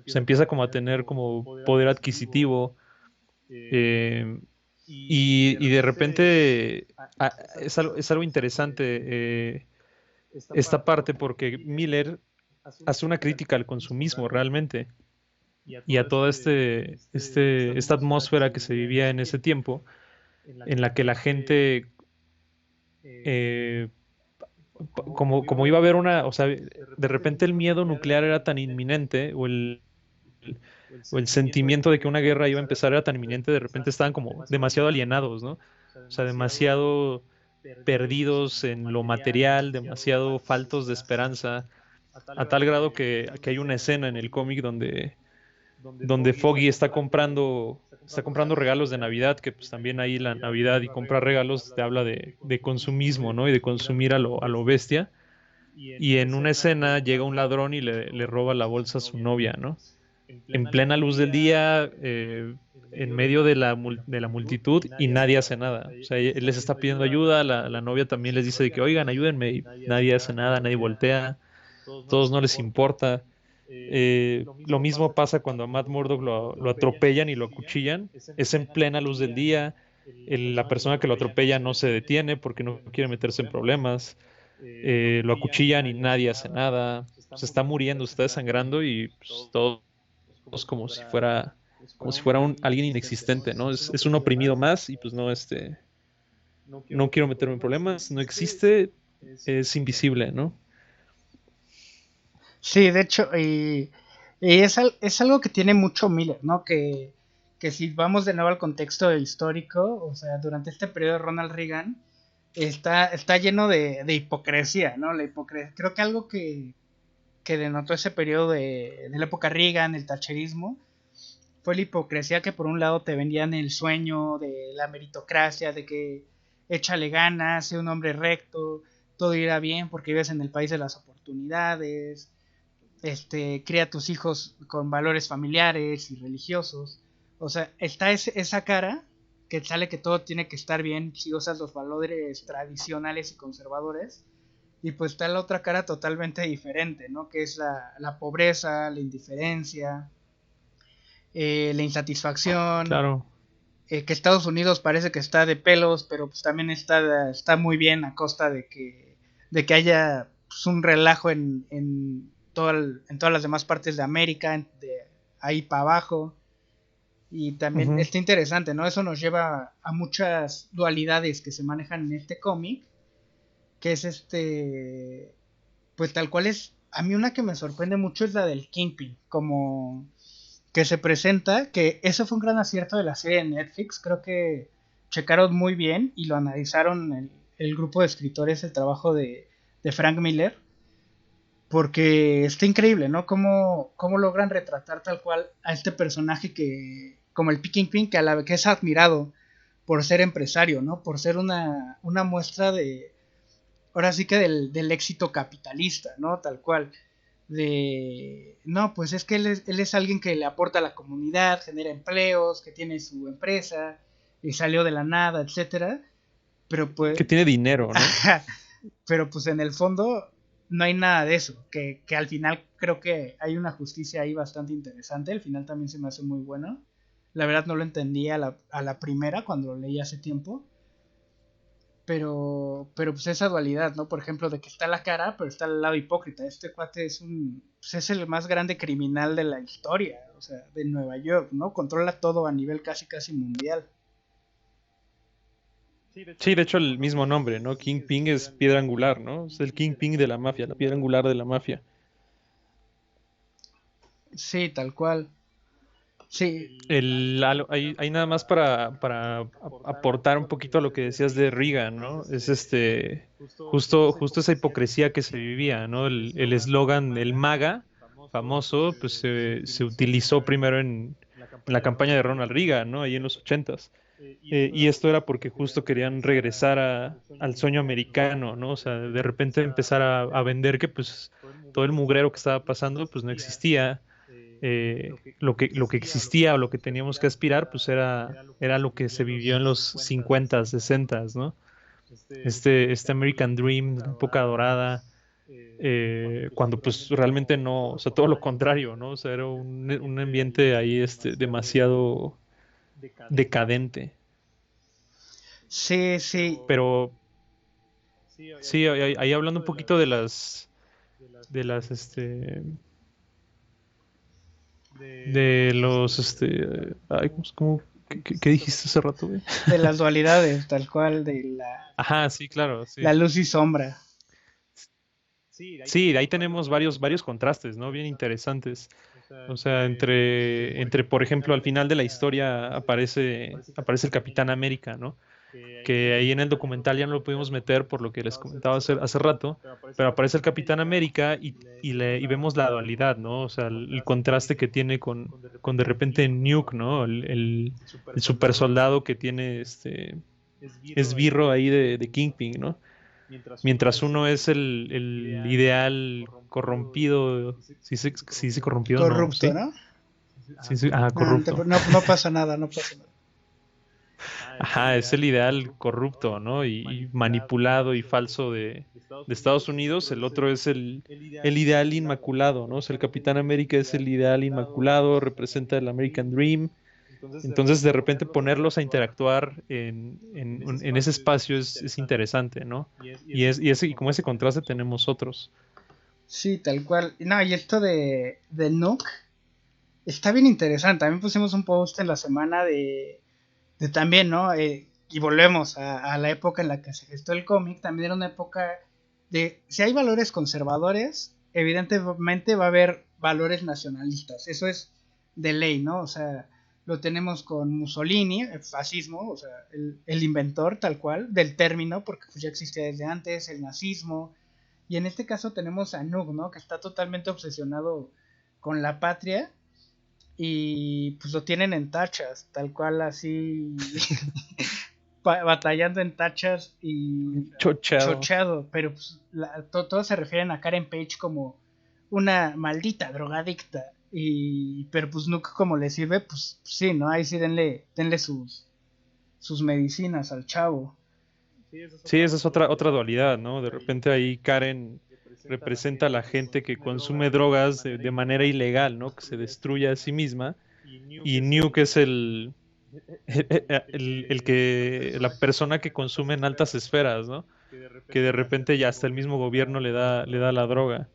sea, empieza como a tener como poder adquisitivo, eh, y de repente es algo interesante esta parte porque Miller hace una crítica al consumismo realmente y a toda esta atmósfera que se vivía en ese tiempo en la que la gente, eh, como iba a haber o sea, de repente el miedo nuclear era tan inminente o el sentimiento de que una guerra iba a empezar era tan inminente, de repente estaban como demasiado alienados, ¿no? O sea, demasiado perdidos en lo material, demasiado faltos de esperanza, a tal grado que hay una escena en el cómic donde Foggy está comprando regalos de Navidad, que pues también ahí la Navidad y comprar regalos te habla de consumismo, ¿no? Y de consumir a lo bestia. Y en una escena llega un ladrón y le roba la bolsa a su novia, ¿no? En plena luz del día, en medio de la multitud, y nadie hace nada. O sea, él les está pidiendo ayuda, la novia también les dice de que, oigan, ayúdenme, y nadie hace nada, nadie voltea, todos no les importa. Lo mismo pasa cuando a Matt Murdock lo atropellan y lo acuchillan. Es en plena luz del día. La persona que lo atropella no se detiene porque no quiere meterse en problemas. Lo acuchillan y nadie hace nada. Se está muriendo, se está desangrando y pues, todos como si fuera alguien inexistente, ¿no? Es un oprimido más y pues no quiero meterme en problemas, no existe, es invisible, ¿no? Sí, de hecho, y es algo que tiene mucho Miller, ¿no? Que si vamos de nuevo al contexto histórico, o sea, durante este periodo de Ronald Reagan, está lleno de hipocresía, ¿no? Creo que algo que denotó ese periodo de la época Reagan, el thatcherismo, fue la hipocresía que por un lado te vendían el sueño de la meritocracia, de que échale ganas, sé un hombre recto, todo irá bien porque vives en el país de las oportunidades, cría a tus hijos con valores familiares y religiosos. O sea, está esa cara que sale que todo tiene que estar bien si usas los valores tradicionales y conservadores. Y pues está la otra cara totalmente diferente, ¿no? Que es la pobreza, la indiferencia, la insatisfacción, Claro. que Estados Unidos parece que está de pelos, pero pues también está muy bien a costa de que haya pues, un relajo en todas las demás partes de América, de ahí para abajo. Y también Ujú. está interesante, ¿no? Eso nos lleva a muchas dualidades que se manejan en este cómic, que es pues tal cual es, a mí una que me sorprende mucho es la del Kingpin, como que se presenta, que eso fue un gran acierto de la serie de Netflix, creo que checaron muy bien y lo analizaron el grupo de escritores, el trabajo de Frank Miller, porque está increíble, ¿no? Cómo logran retratar tal cual a este personaje que, como el Kingpin, que a la vez que es admirado por ser empresario, ¿no? Por ser una muestra de, ahora sí que del éxito capitalista, ¿no? Tal cual. No, pues es que él es alguien que le aporta a la comunidad, genera empleos, que tiene su empresa, y salió de la nada, etcétera. Pero pues, Que tiene dinero, ¿no? pero pues en el fondo no hay nada de eso, que al final creo que hay una justicia ahí bastante interesante, el final también se me hace muy bueno. La verdad no lo entendí a la primera cuando lo leí hace tiempo, pero pues esa dualidad, ¿no? Por ejemplo, de que está la cara, pero está el lado hipócrita. Este cuate pues es el más grande criminal de la historia, o sea, de Nueva York, ¿no? Controla todo a nivel casi mundial. Sí, de hecho el mismo nombre, ¿no? Kingpin es piedra angular, ¿no? Es el Kingpin de la mafia, la piedra angular de la mafia. Sí, tal cual. Sí, Hay nada más para aportar un poquito a lo que decías de Reagan, ¿no? Es justo esa hipocresía que se vivía, ¿no? El eslogan, el MAGA, famoso, pues se utilizó primero en la campaña de Ronald Reagan, ¿no? Ahí en los ochentas. Y esto era porque justo querían regresar al sueño americano, ¿no? O sea, de repente empezar a vender que pues todo el mugrero que estaba pasando pues no existía. Lo que existía o lo que teníamos que aspirar pues era lo que se vivió en los 50s, 60s, ¿no? Este American Dream, la época dorada, cuando pues realmente no, o sea, todo lo contrario, ¿no? O sea, era un ambiente ahí demasiado decadente. sí, sí. Pero sí, ahí hablando un poquito de los, ay, ¿qué dijiste hace rato, güey? De las dualidades, tal cual, de Ajá, sí, claro, sí. la luz y sombra. Sí, ahí tenemos varios contrastes, ¿no? Bien interesantes. O sea, entre, por ejemplo, al final de la historia aparece el Capitán América, ¿no? Que ahí en el documental ya no lo pudimos meter por lo que les comentaba hace rato, pero aparece el Capitán América y vemos la dualidad, ¿no? O sea, el contraste que tiene con de repente Nuke, ¿no? El super soldado que tiene este esbirro ahí de Kingpin, ¿no? Mientras uno es el ideal corrompido, si se corrompido, no, Corrupto, ¿sí? ¿no? Sí, sí, ajá, No, corrupto. no pasa nada, no pasa nada. Ajá, es el ideal corrupto, ¿no? Y manipulado y falso de Estados Unidos. El otro es el ideal inmaculado, ¿no? O sea, el Capitán América es el ideal inmaculado, representa el American Dream. Entonces, de repente, ponerlos a interactuar en ese espacio es interesante, ¿no? Y como ese contraste tenemos otros. Sí, tal cual. No, y esto de Nook está bien interesante. También pusimos un post en la semana de también, ¿no? Y volvemos a la época en la que se gestó el cómic. También era una época de, si hay valores conservadores, evidentemente va a haber valores nacionalistas. Eso es de ley, ¿no? O sea, lo tenemos con Mussolini, el fascismo, o sea, el inventor tal cual del término, porque pues ya existía desde antes, el nazismo. Y en este caso tenemos a Nook, ¿no? Que está totalmente obsesionado con la patria y pues lo tienen en tachas, tal cual así batallando en tachas y Chocheado. chocheado, pero pues, todos se refieren a Karen Page como una maldita drogadicta y pero pues Nuke como le sirve, pues sí, ¿no? Ahí sí denle sus medicinas al chavo. Sí, esa es otra dualidad, ¿no? De repente ahí Karen representa a la gente que consume drogas de manera ilegal, ¿no? Que se destruye a sí misma. Y Nuke es la persona que consume en altas esferas, ¿no? Que de repente ya hasta el mismo gobierno le da la droga.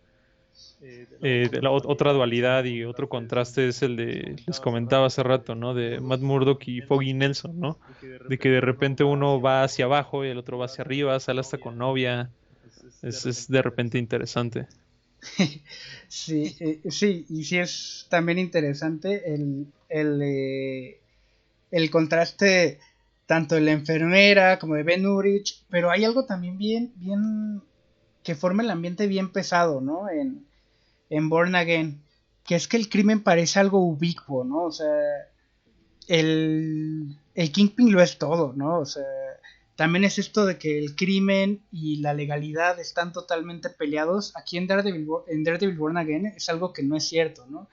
Otra dualidad y otro contraste es el les comentaba hace rato, ¿no? De Matt Murdock y Foggy Nelson, ¿no? De que de repente uno va hacia abajo y el otro va hacia arriba, sale hasta con novia. Es de repente interesante. Sí, sí, y sí es también interesante el contraste tanto de la enfermera como de Ben Urich, pero hay algo también bien que forma el ambiente bien pesado, ¿no? En Born Again, que es que el crimen parece algo ubicuo, ¿no? O sea, el Kingpin lo es todo, ¿no? O sea, también es esto de que el crimen y la legalidad están totalmente peleados. Aquí en Daredevil Born Again es algo que no es cierto, ¿no?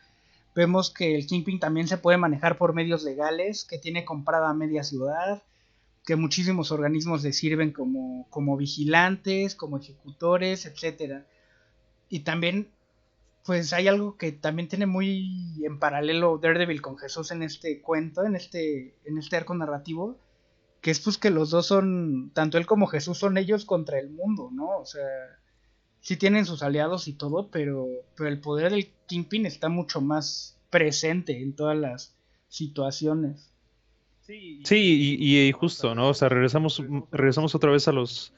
Vemos que el Kingpin también se puede manejar por medios legales, que tiene comprada media ciudad, que muchísimos organismos le sirven como vigilantes, como ejecutores, etcétera. Y también, pues hay algo que también tiene muy en paralelo Daredevil con Jesús en este cuento, en este arco narrativo, que es pues que los dos son, tanto él como Jesús son ellos contra el mundo, ¿no? O sea, sí tienen sus aliados y todo, pero el poder del Kingpin está mucho más presente en todas las situaciones. Sí, y justo, ¿no? O sea, regresamos otra vez a los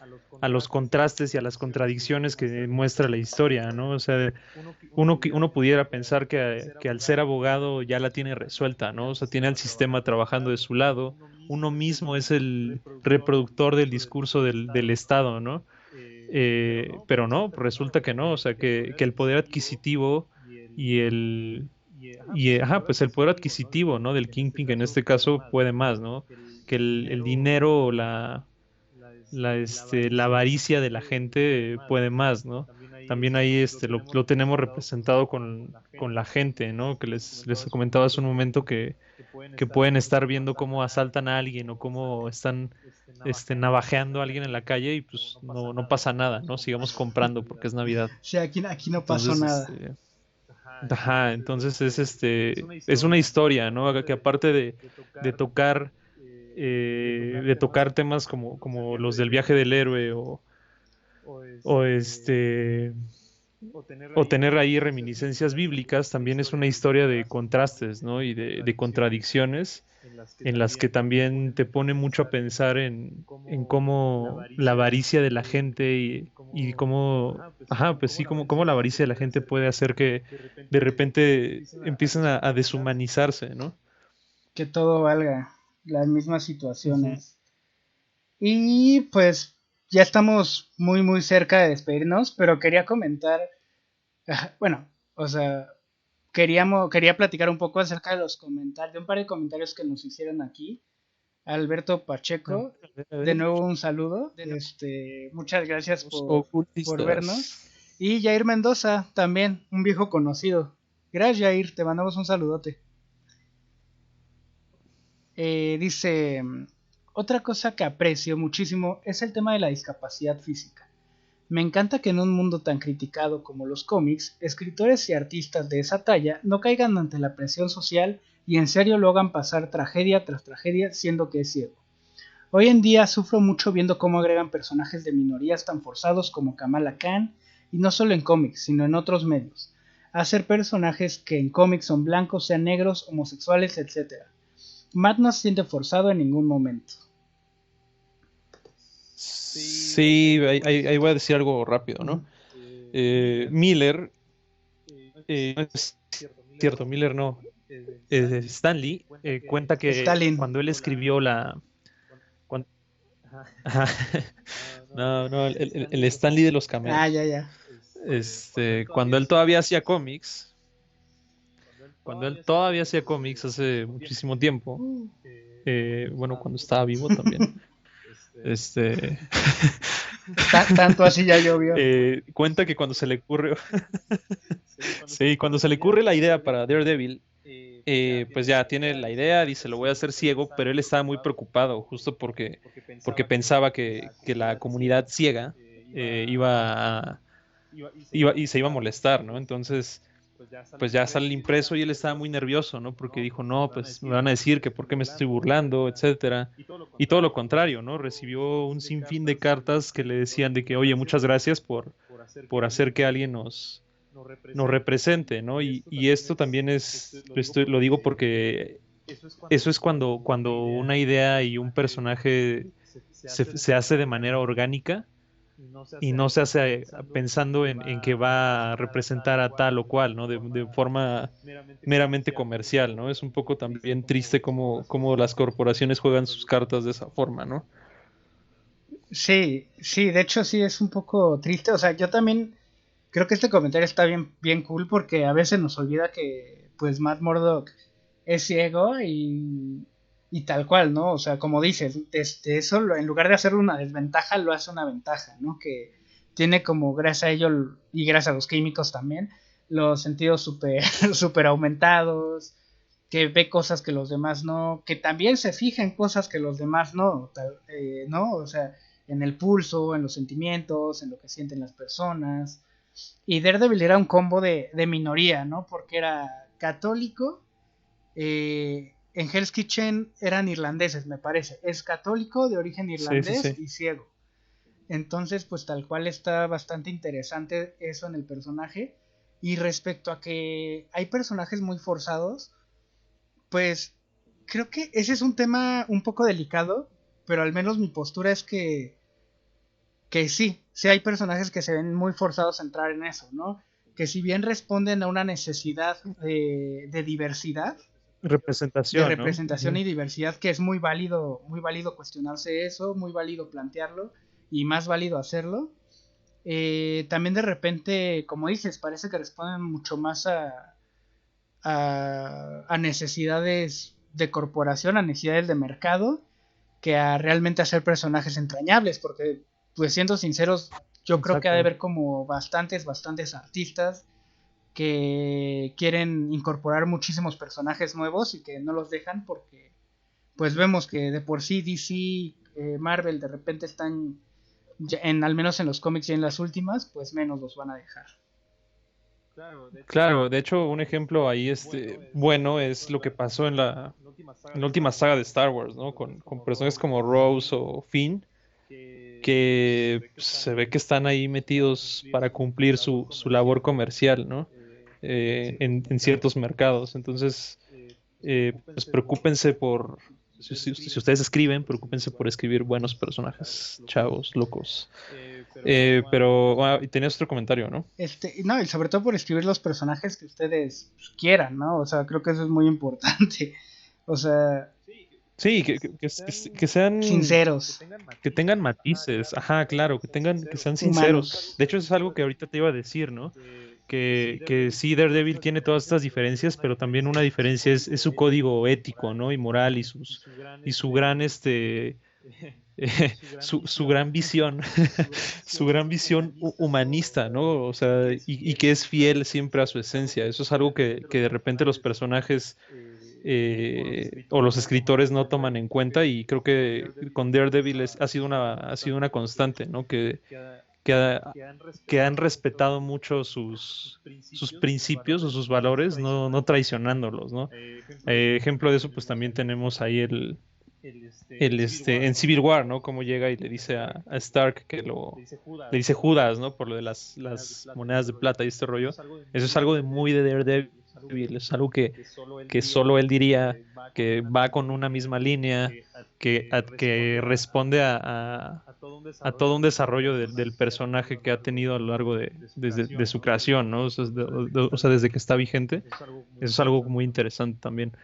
contrastes y a las contradicciones que muestra la historia, ¿no? O sea, uno pudiera pensar que al ser abogado ya la tiene resuelta, ¿no? O sea, tiene al sistema trabajando de su lado, uno mismo es el reproductor del discurso del Estado, ¿no? Pero no, resulta que no, o sea, que el poder adquisitivo y pues el poder adquisitivo, ¿no? Del Kingpin en este caso puede más, ¿no? Que el dinero o la avaricia de la gente puede más, ¿no? También ahí lo tenemos representado con la gente, ¿no? Que les comentaba hace un momento que pueden estar viendo cómo asaltan a alguien o cómo están navajeando a alguien en la calle y pues no pasa nada, ¿no? Sigamos comprando porque es Navidad. Sí, aquí no pasó Entonces, nada. ajá, entonces es una historia, ¿no? Que aparte de tocar de tocar temas como los del viaje del héroe o o tener ahí reminiscencias bíblicas, también es una historia de contrastes, ¿no? Y de contradicciones en las que también te pone mucho a pensar en cómo la avaricia de la gente y cómo, ajá, pues sí, cómo la avaricia de la gente puede hacer que de repente empiecen a deshumanizarse, ¿no? Que todo valga, las mismas Ujú. situaciones. Y pues ya estamos muy muy cerca de despedirnos, pero quería comentar, bueno, o sea, quería platicar un poco acerca de los comentarios, de un par de comentarios que nos hicieron aquí. Alberto A Pacheco, ver, a de ver. nuevo un saludo, muchas gracias Los por vernos. ocultistas. Y Jair Mendoza, también, un viejo conocido. Gracias Jair, te mandamos un saludote. Dice, otra cosa que aprecio muchísimo es el tema de la discapacidad física. Me encanta que en un mundo tan criticado como los cómics, escritores y artistas de esa talla no caigan ante la presión social y en serio lo hagan pasar tragedia tras tragedia siendo que es ciego. Hoy en día sufro mucho viendo cómo agregan personajes de minorías tan forzados como Kamala Khan, y no solo en cómics, sino en otros medios. Hacer personajes que en cómics son blancos, sean negros, homosexuales, etc. Matt no se siente forzado en ningún momento. Sí, ahí voy a decir algo rápido, Ujú. ¿no? Miller, no es cierto, Miller no. Stanley cuenta que Stalin. cuando él escribió cuan- ajá, no, el Stanley de los Ah, cameos. ya, ya. Cuando él todavía hacía cómics, cuando él todavía hacía cómics hace muchísimo tiempo, bueno, cuando estaba vivo también, este, Tanto así ya llovió. cuenta que cuando se le ocurre, sí, cuando se le ocurre la idea para Daredevil, pues ya tiene la idea, dice, lo voy a hacer ciego, pero él estaba muy preocupado, justo porque pensaba que la comunidad ciega y se iba a molestar, ¿no? Entonces, pues ya sale el impreso y él estaba muy nervioso, ¿no? Porque dijo, no, pues me van a decir que por qué me estoy burlando, etcétera. Y todo lo contrario, ¿no? Recibió un sinfín de cartas que le decían de que, oye, muchas gracias por hacer que alguien nos represente, ¿no? Y esto también lo digo porque eso es cuando una idea y un personaje se hace de manera orgánica y no se hace pensando en que va a representar a tal o cual, ¿no? De forma meramente comercial, ¿no? Es un poco también triste cómo las corporaciones juegan sus cartas de esa forma, ¿no? Sí, sí, de hecho sí es un poco triste. O sea, yo también creo que este comentario está bien, bien cool porque a veces nos olvida que pues Matt Murdock es ciego y tal cual, ¿no? O sea, como dices, eso en lugar de hacerlo una desventaja, lo hace una ventaja, ¿no? Que tiene como gracias a ello y gracias a los químicos también, los sentidos súper super aumentados, que ve cosas que los demás no, que también se fija en cosas que los demás no, ¿no? O sea, en el pulso, en los sentimientos, en lo que sienten las personas. Y Daredevil era un combo de minoría, ¿no? Porque era católico, en Hell's Kitchen eran irlandeses, me parece. Es católico, de origen Sí, sí, irlandés sí. y ciego. Entonces, pues tal cual está bastante interesante eso en el personaje. Y respecto a que hay personajes muy forzados, pues creo que ese es un tema un poco delicado, pero al menos mi postura es que sí, sí hay personajes que se ven muy forzados a entrar en eso, ¿no? Que si bien responden a una necesidad de diversidad, de Representación, ¿no? representación Ujú. y diversidad, que es muy válido cuestionarse eso, muy válido plantearlo y más válido hacerlo. También de repente, como dices, parece que responden mucho más a necesidades de corporación, a necesidades de mercado, que a realmente hacer personajes entrañables, porque, pues siendo sinceros, yo creo que ha de Exacto. haber como bastantes artistas que quieren incorporar muchísimos personajes nuevos y que no los dejan porque, pues vemos que de por sí DC, Marvel de repente están, al menos en los cómics y en las últimas, pues menos los van a dejar. Claro, de hecho, un ejemplo ahí bueno es lo que pasó en la última saga de Star Wars, ¿no? Con personajes como Rose o Finn, que se ve que están ahí metidos para cumplir su labor comercial, ¿no? En ciertos mercados. Entonces, pues preocúpense si ustedes escriben, preocúpense por escribir buenos personajes, chavos, locos. Pero, y tenías otro comentario, ¿no? No, y sobre todo por escribir los personajes que ustedes pues, quieran, ¿no? O sea, creo que eso es muy importante. O sea, Sí, que sean, sinceros, que tengan matices, ajá, claro, que sean sinceros. humanos. De hecho, eso es algo que ahorita te iba a decir, ¿no? Que sí, Daredevil tiene todas estas diferencias, pero también una diferencia es su código ético, ¿no? Y moral y su gran, su gran visión, su gran visión humanista, ¿no? O sea, y que es fiel siempre a su esencia. Eso es algo que de repente los personajes o los escritores no toman en cuenta y creo que con Daredevil ha sido una constante, ¿no? Que, ha- que han respetado mucho sus principios o sus valores, no traicionándolos, ¿no? Ejemplo de eso, pues también tenemos ahí en Civil War, ¿no? Cómo llega y le dice a Stark le dice Judas, ¿no? Por lo de las monedas de plata y este rollo. Eso es algo de muy de Daredevil, es algo que solo él diría, que va con una misma línea, que responde a todo un desarrollo del personaje que ha tenido a lo largo de su creación, ¿no? O sea, desde que está vigente. Eso es algo muy interesante también.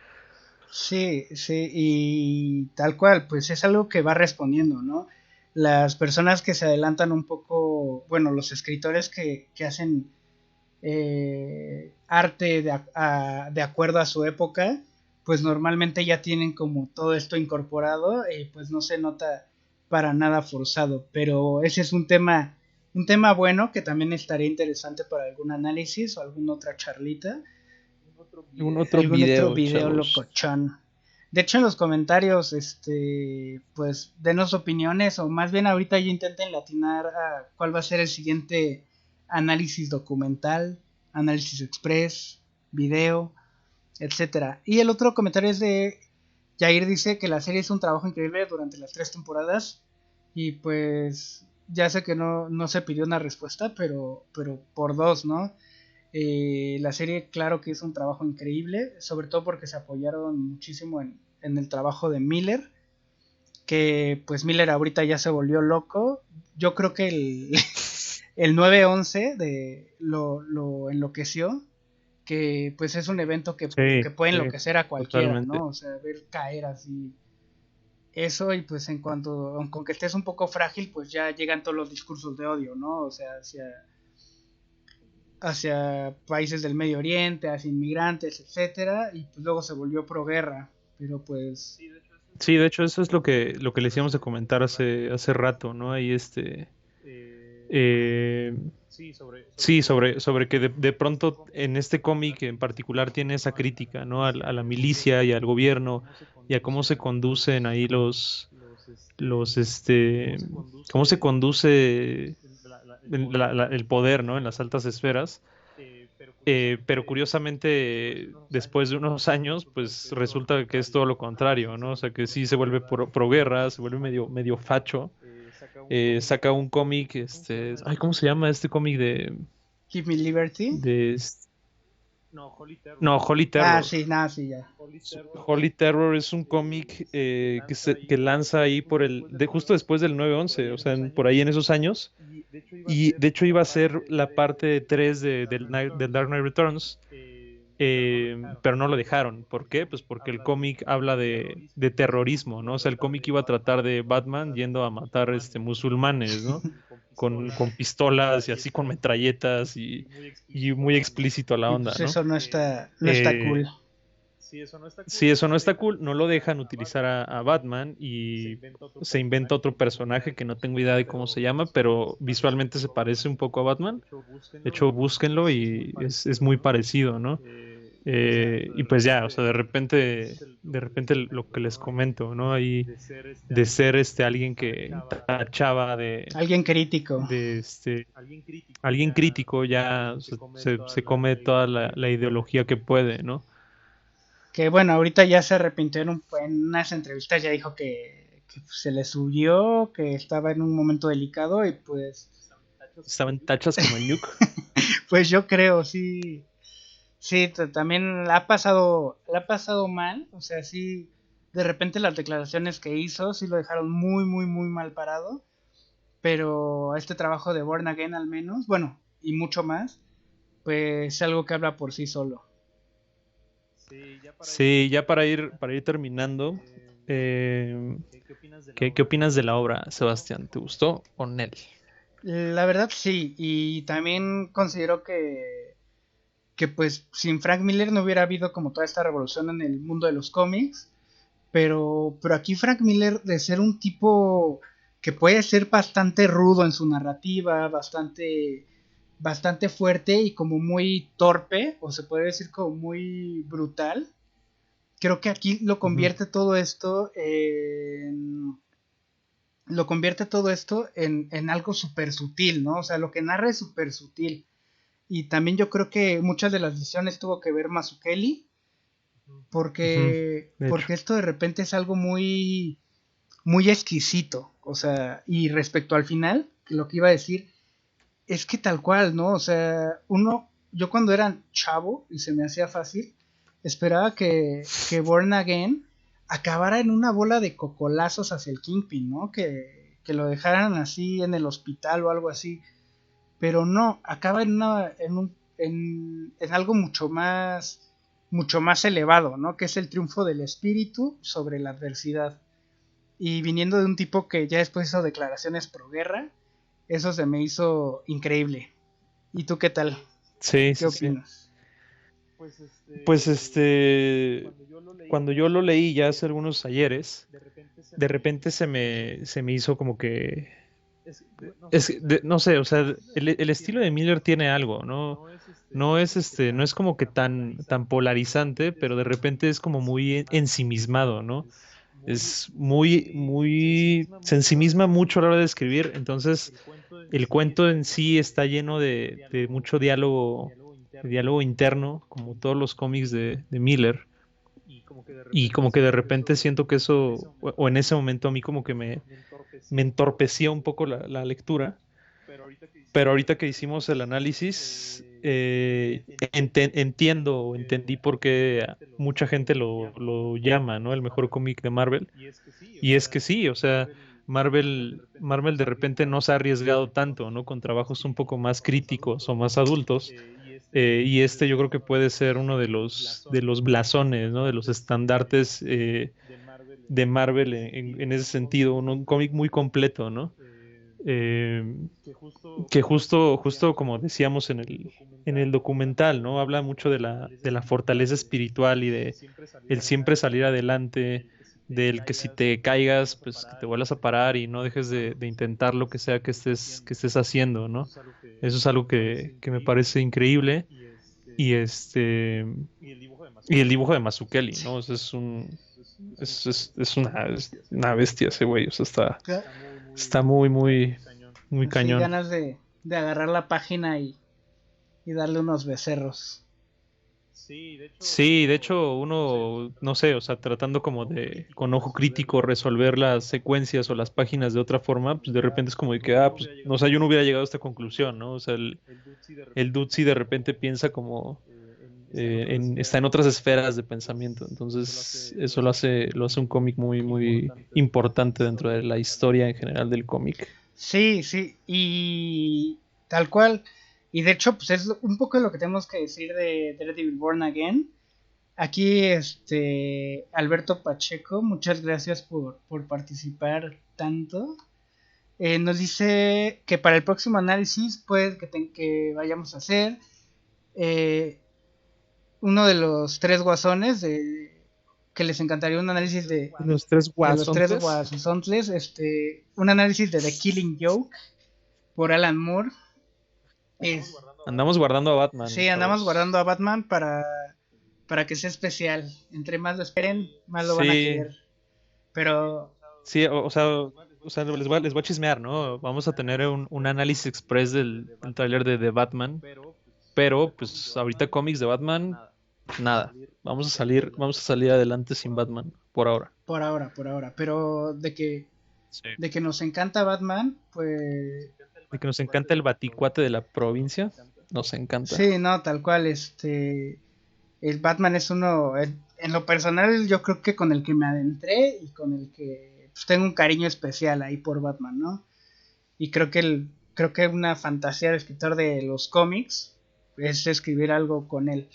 Sí, sí, y tal cual, pues es algo que va respondiendo, ¿no? Las personas que se adelantan un poco, bueno, los escritores que hacen arte de acuerdo a su época, pues normalmente ya tienen como todo esto incorporado y pues no se nota para nada forzado, pero ese es un tema bueno que también estaría interesante para algún análisis o alguna otra charlita, Un otro algún otro video, video chavos. locochón. De hecho, en los comentarios, pues denos opiniones o más bien ahorita yo intenten latinar a cuál va a ser el siguiente análisis documental, análisis express, video, etcétera. Y el otro comentario es de Jair, dice que la serie es un trabajo increíble durante las 3 temporadas y pues ya sé que no se pidió una respuesta, pero por dos, ¿no? La serie, claro que es un trabajo increíble, sobre todo porque se apoyaron muchísimo en el trabajo de Miller, que pues Miller ahorita ya se volvió loco. Yo creo que el 9/11 lo enloqueció, que pues es un evento Sí, que puede sí, enloquecer a cualquiera, totalmente. ¿no? O sea, ver caer así eso y pues en cuanto, con que estés un poco frágil, pues ya llegan todos los discursos de odio, ¿no? O sea, hacia países del Medio Oriente, hacia inmigrantes, etcétera, y pues luego se volvió proguerra, pero pues Sí, de hecho, eso es lo que les íbamos a comentar hace rato, ¿no? Ahí eh, sí, sobre que de pronto en este cómic en particular tiene esa crítica, ¿no? A la milicia y al gobierno y a cómo se conducen ahí cómo se conduce el poder, ¿no? En las altas esferas. Pero curiosamente, después de unos años, pues resulta que es todo lo contrario, ¿no? O sea, que sí se vuelve pro guerra, se vuelve medio facho. Saca un cómic, ay, ¿cómo se llama este cómic Give Me Liberty. de, no, Holy Ah, Terror? sí, nada, sí, ya. Holy Terror es un cómic que lanza ahí justo después del 9/11, o sea, por ahí en esos años. Y de hecho iba a ser la parte 3 del Dark Knight Returns, pero no lo dejaron. ¿Por qué? Pues porque el cómic habla de terrorismo, ¿no? O sea, el cómic iba a tratar de Batman yendo a matar musulmanes, ¿no? Con pistolas y así con metralletas y muy explícito a la Y onda, pues ¿no? eso no está Eh, cool. si eso no está cool, no lo dejan utilizar a Batman y se inventa otro personaje que no tengo idea de cómo se llama, pero visualmente se parece un poco a Batman. De hecho, búsquenlo y es muy parecido, ¿no? Y pues ya, o sea, de repente lo que les comento, ¿no? Ahí de ser alguien que tachaba Alguien crítico. de alguien crítico, ya se come toda la ideología que puede, ¿no? Que bueno, ahorita ya se arrepintió en unas entrevistas, ya dijo que pues, se le subió, que estaba en un momento delicado y Estaban tachas como el Nuke. pues yo creo, sí, sí, también la ha pasado mal, o sea, sí, de repente las declaraciones que hizo sí lo dejaron muy, muy, muy mal parado, pero este trabajo de Born Again al menos, bueno, y mucho más, pues es algo que habla por sí solo. Sí, ya para ir terminando, eh, ¿qué opinas de la obra, Sebastián? ¿Te gustó o Nel? La verdad sí, y también considero que pues sin Frank Miller no hubiera habido como toda esta revolución en el mundo de los cómics, pero aquí Frank Miller de ser un tipo que puede ser bastante rudo en su narrativa, bastante fuerte y como muy torpe, o se puede decir como muy brutal, creo que aquí Ujú. lo convierte todo esto en algo súper sutil, ¿no? O sea, lo que narra es súper sutil. Y también yo creo que muchas de las decisiones tuvo que ver Mazzucchelli, Ujú. De hecho. porque esto de repente es algo muy, muy exquisito. O sea, y respecto al final, lo que iba a decir es que tal cual, ¿no? O sea, yo cuando era chavo y se me hacía fácil, esperaba que Born Again acabara en una bola de cocolazos hacia el Kingpin, ¿no? Que lo dejaran así en el hospital o algo así. Pero no, acaba en algo mucho más elevado, ¿no? Que es el triunfo del espíritu sobre la adversidad. Y viniendo de un tipo que ya después hizo declaraciones pro guerra, eso se me hizo increíble. ¿Y tú qué tal? Sí, ¿Qué sí, sí. opinas? Pues cuando yo lo leí ya hace algunos ayeres, de repente se me hizo como que, no sé, o sea, el estilo de Miller tiene algo, ¿no? No es como que tan polarizante, pero de repente es como muy ensimismado, ¿no? Es se ensimisma mucho a la hora de escribir, entonces el cuento en sí está lleno de mucho diálogo interno, como todos los cómics de Miller, y como que de repente siento que eso, o en ese momento a mí como que me entorpecía un poco la lectura, pero ahorita que hicimos el análisis, entiendo o entendí por qué mucha gente lo llama, ¿no? El mejor cómic de Marvel. Y es que sí, o sea, Marvel de repente no se ha arriesgado tanto, ¿no? Con trabajos un poco más críticos o más adultos. Y yo creo que puede ser uno de los blasones, ¿no? De los estandartes de Marvel en ese sentido, un cómic muy completo, ¿no? Eh, que justo como decíamos en el documental, ¿no? Habla mucho de la fortaleza espiritual y de el siempre salir adelante, del que si te caigas, pues que te vuelvas a parar y no dejes de intentar lo que sea que estés haciendo, ¿no? Eso es algo que me parece increíble. Y y el dibujo de Mazzucchelli, ¿no? O sea, es una bestia ese güey. O sea, está muy Sí, cañón. ganas de agarrar la página y darle unos becerros. Sí, de hecho, uno, no sé, o sea, tratando como de, con ojo crítico, resolver las secuencias o las páginas de otra forma, pues de repente es como de que, pues, no sé, yo no hubiera llegado a esta conclusión, ¿no? O sea, el dude sí de repente piensa como, está en otras esferas de pensamiento, entonces eso lo hace un cómic muy importante dentro de la historia en general del cómic. Sí, sí, y tal cual. Y de hecho, pues es un poco lo que tenemos que decir de Daredevil Born Again. Aquí, Alberto Pacheco, muchas gracias por participar tanto. Nos dice que para el próximo análisis, pues, que vayamos a hacer, eh, uno de los tres guasones, que les encantaría un análisis Los tres de los tres guasontles. guasontles, un análisis de The Killing Joke por Alan Moore. Es, Andamos guardando a Batman, sí, andamos guardando chavos. a Batman para que sea especial. Entre más lo esperen, más lo van a Sí, querer. Pero sí, o sea, les voy a chismear, ¿no? Vamos a tener un análisis express del tráiler de Batman, pero pues ahorita cómics de Batman, nada. Vamos a salir adelante sin Batman, por ahora. por ahora. Pero Sí. de que nos encanta Batman, pues De que nos encanta el baticuate de la provincia, nos encanta. sí, no, tal cual, el Batman es uno, en lo personal yo creo que con el que me adentré y con el que pues, tengo un cariño especial ahí por Batman, ¿no? Y creo que una fantasía de escritor de los cómics es escribir algo con él.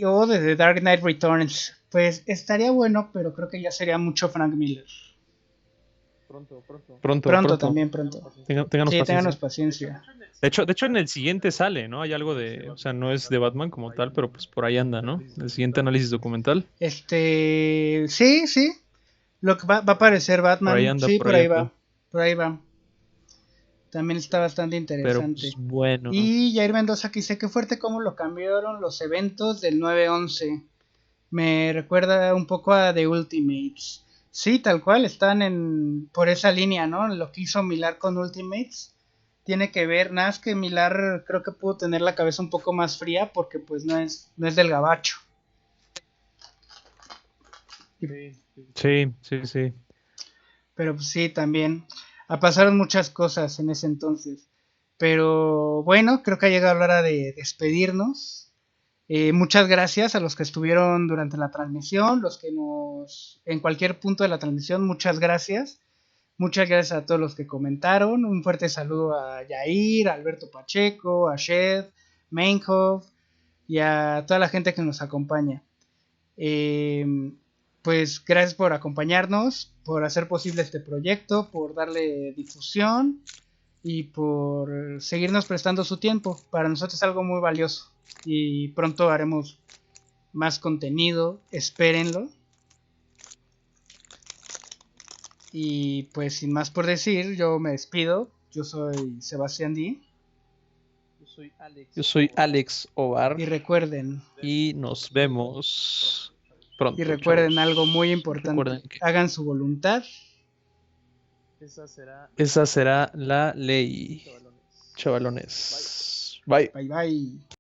O de The Dark Knight Returns, pues estaría bueno, pero creo que ya sería mucho Frank Miller. Pronto Pronto. también, pronto. Ténganos Sí, ténganos paciencia. paciencia. De hecho, en el siguiente sale, ¿no? Hay algo de, o sea, no es de Batman como tal, pero pues por ahí anda, ¿no? El siguiente análisis documental, Sí, sí. Lo que va a aparecer por ahí Batman. anda, Sí, por por ahí ahí anda. va. Por ahí va. También está bastante Pero pues interesante. bueno. Y Jair Mendoza aquí dice, qué fuerte cómo lo cambiaron los eventos del 9/11. Me recuerda un poco a The Ultimates. Sí, tal cual, están por esa línea, ¿no? Lo que hizo Millar con Ultimates tiene que ver, nada más que Millar creo que pudo tener la cabeza un poco más fría porque pues no es del gabacho. Sí. Pero pues, sí, también pasaron muchas cosas en ese entonces. Pero bueno, creo que ha llegado la hora de despedirnos. Muchas gracias a los que estuvieron durante la transmisión, los que en cualquier punto de la transmisión, muchas gracias. Muchas gracias a todos los que comentaron. Un fuerte saludo a Yair, a Alberto Pacheco, a Shed, Mainhoff y a toda la gente que nos acompaña. Eh, pues gracias por acompañarnos, por hacer posible este proyecto, por darle difusión y por seguirnos prestando su tiempo. Para nosotros es algo muy valioso y pronto haremos más contenido, espérenlo. Y pues sin más por decir, yo me despido. Yo soy Sebastián D. Yo soy Alex Ovar Y recuerden, y nos vemos y pronto, recuerden algo muy chavos. importante. Recuerden que Hagan su voluntad. esa será la ley, chavalones. Bye. Bye bye.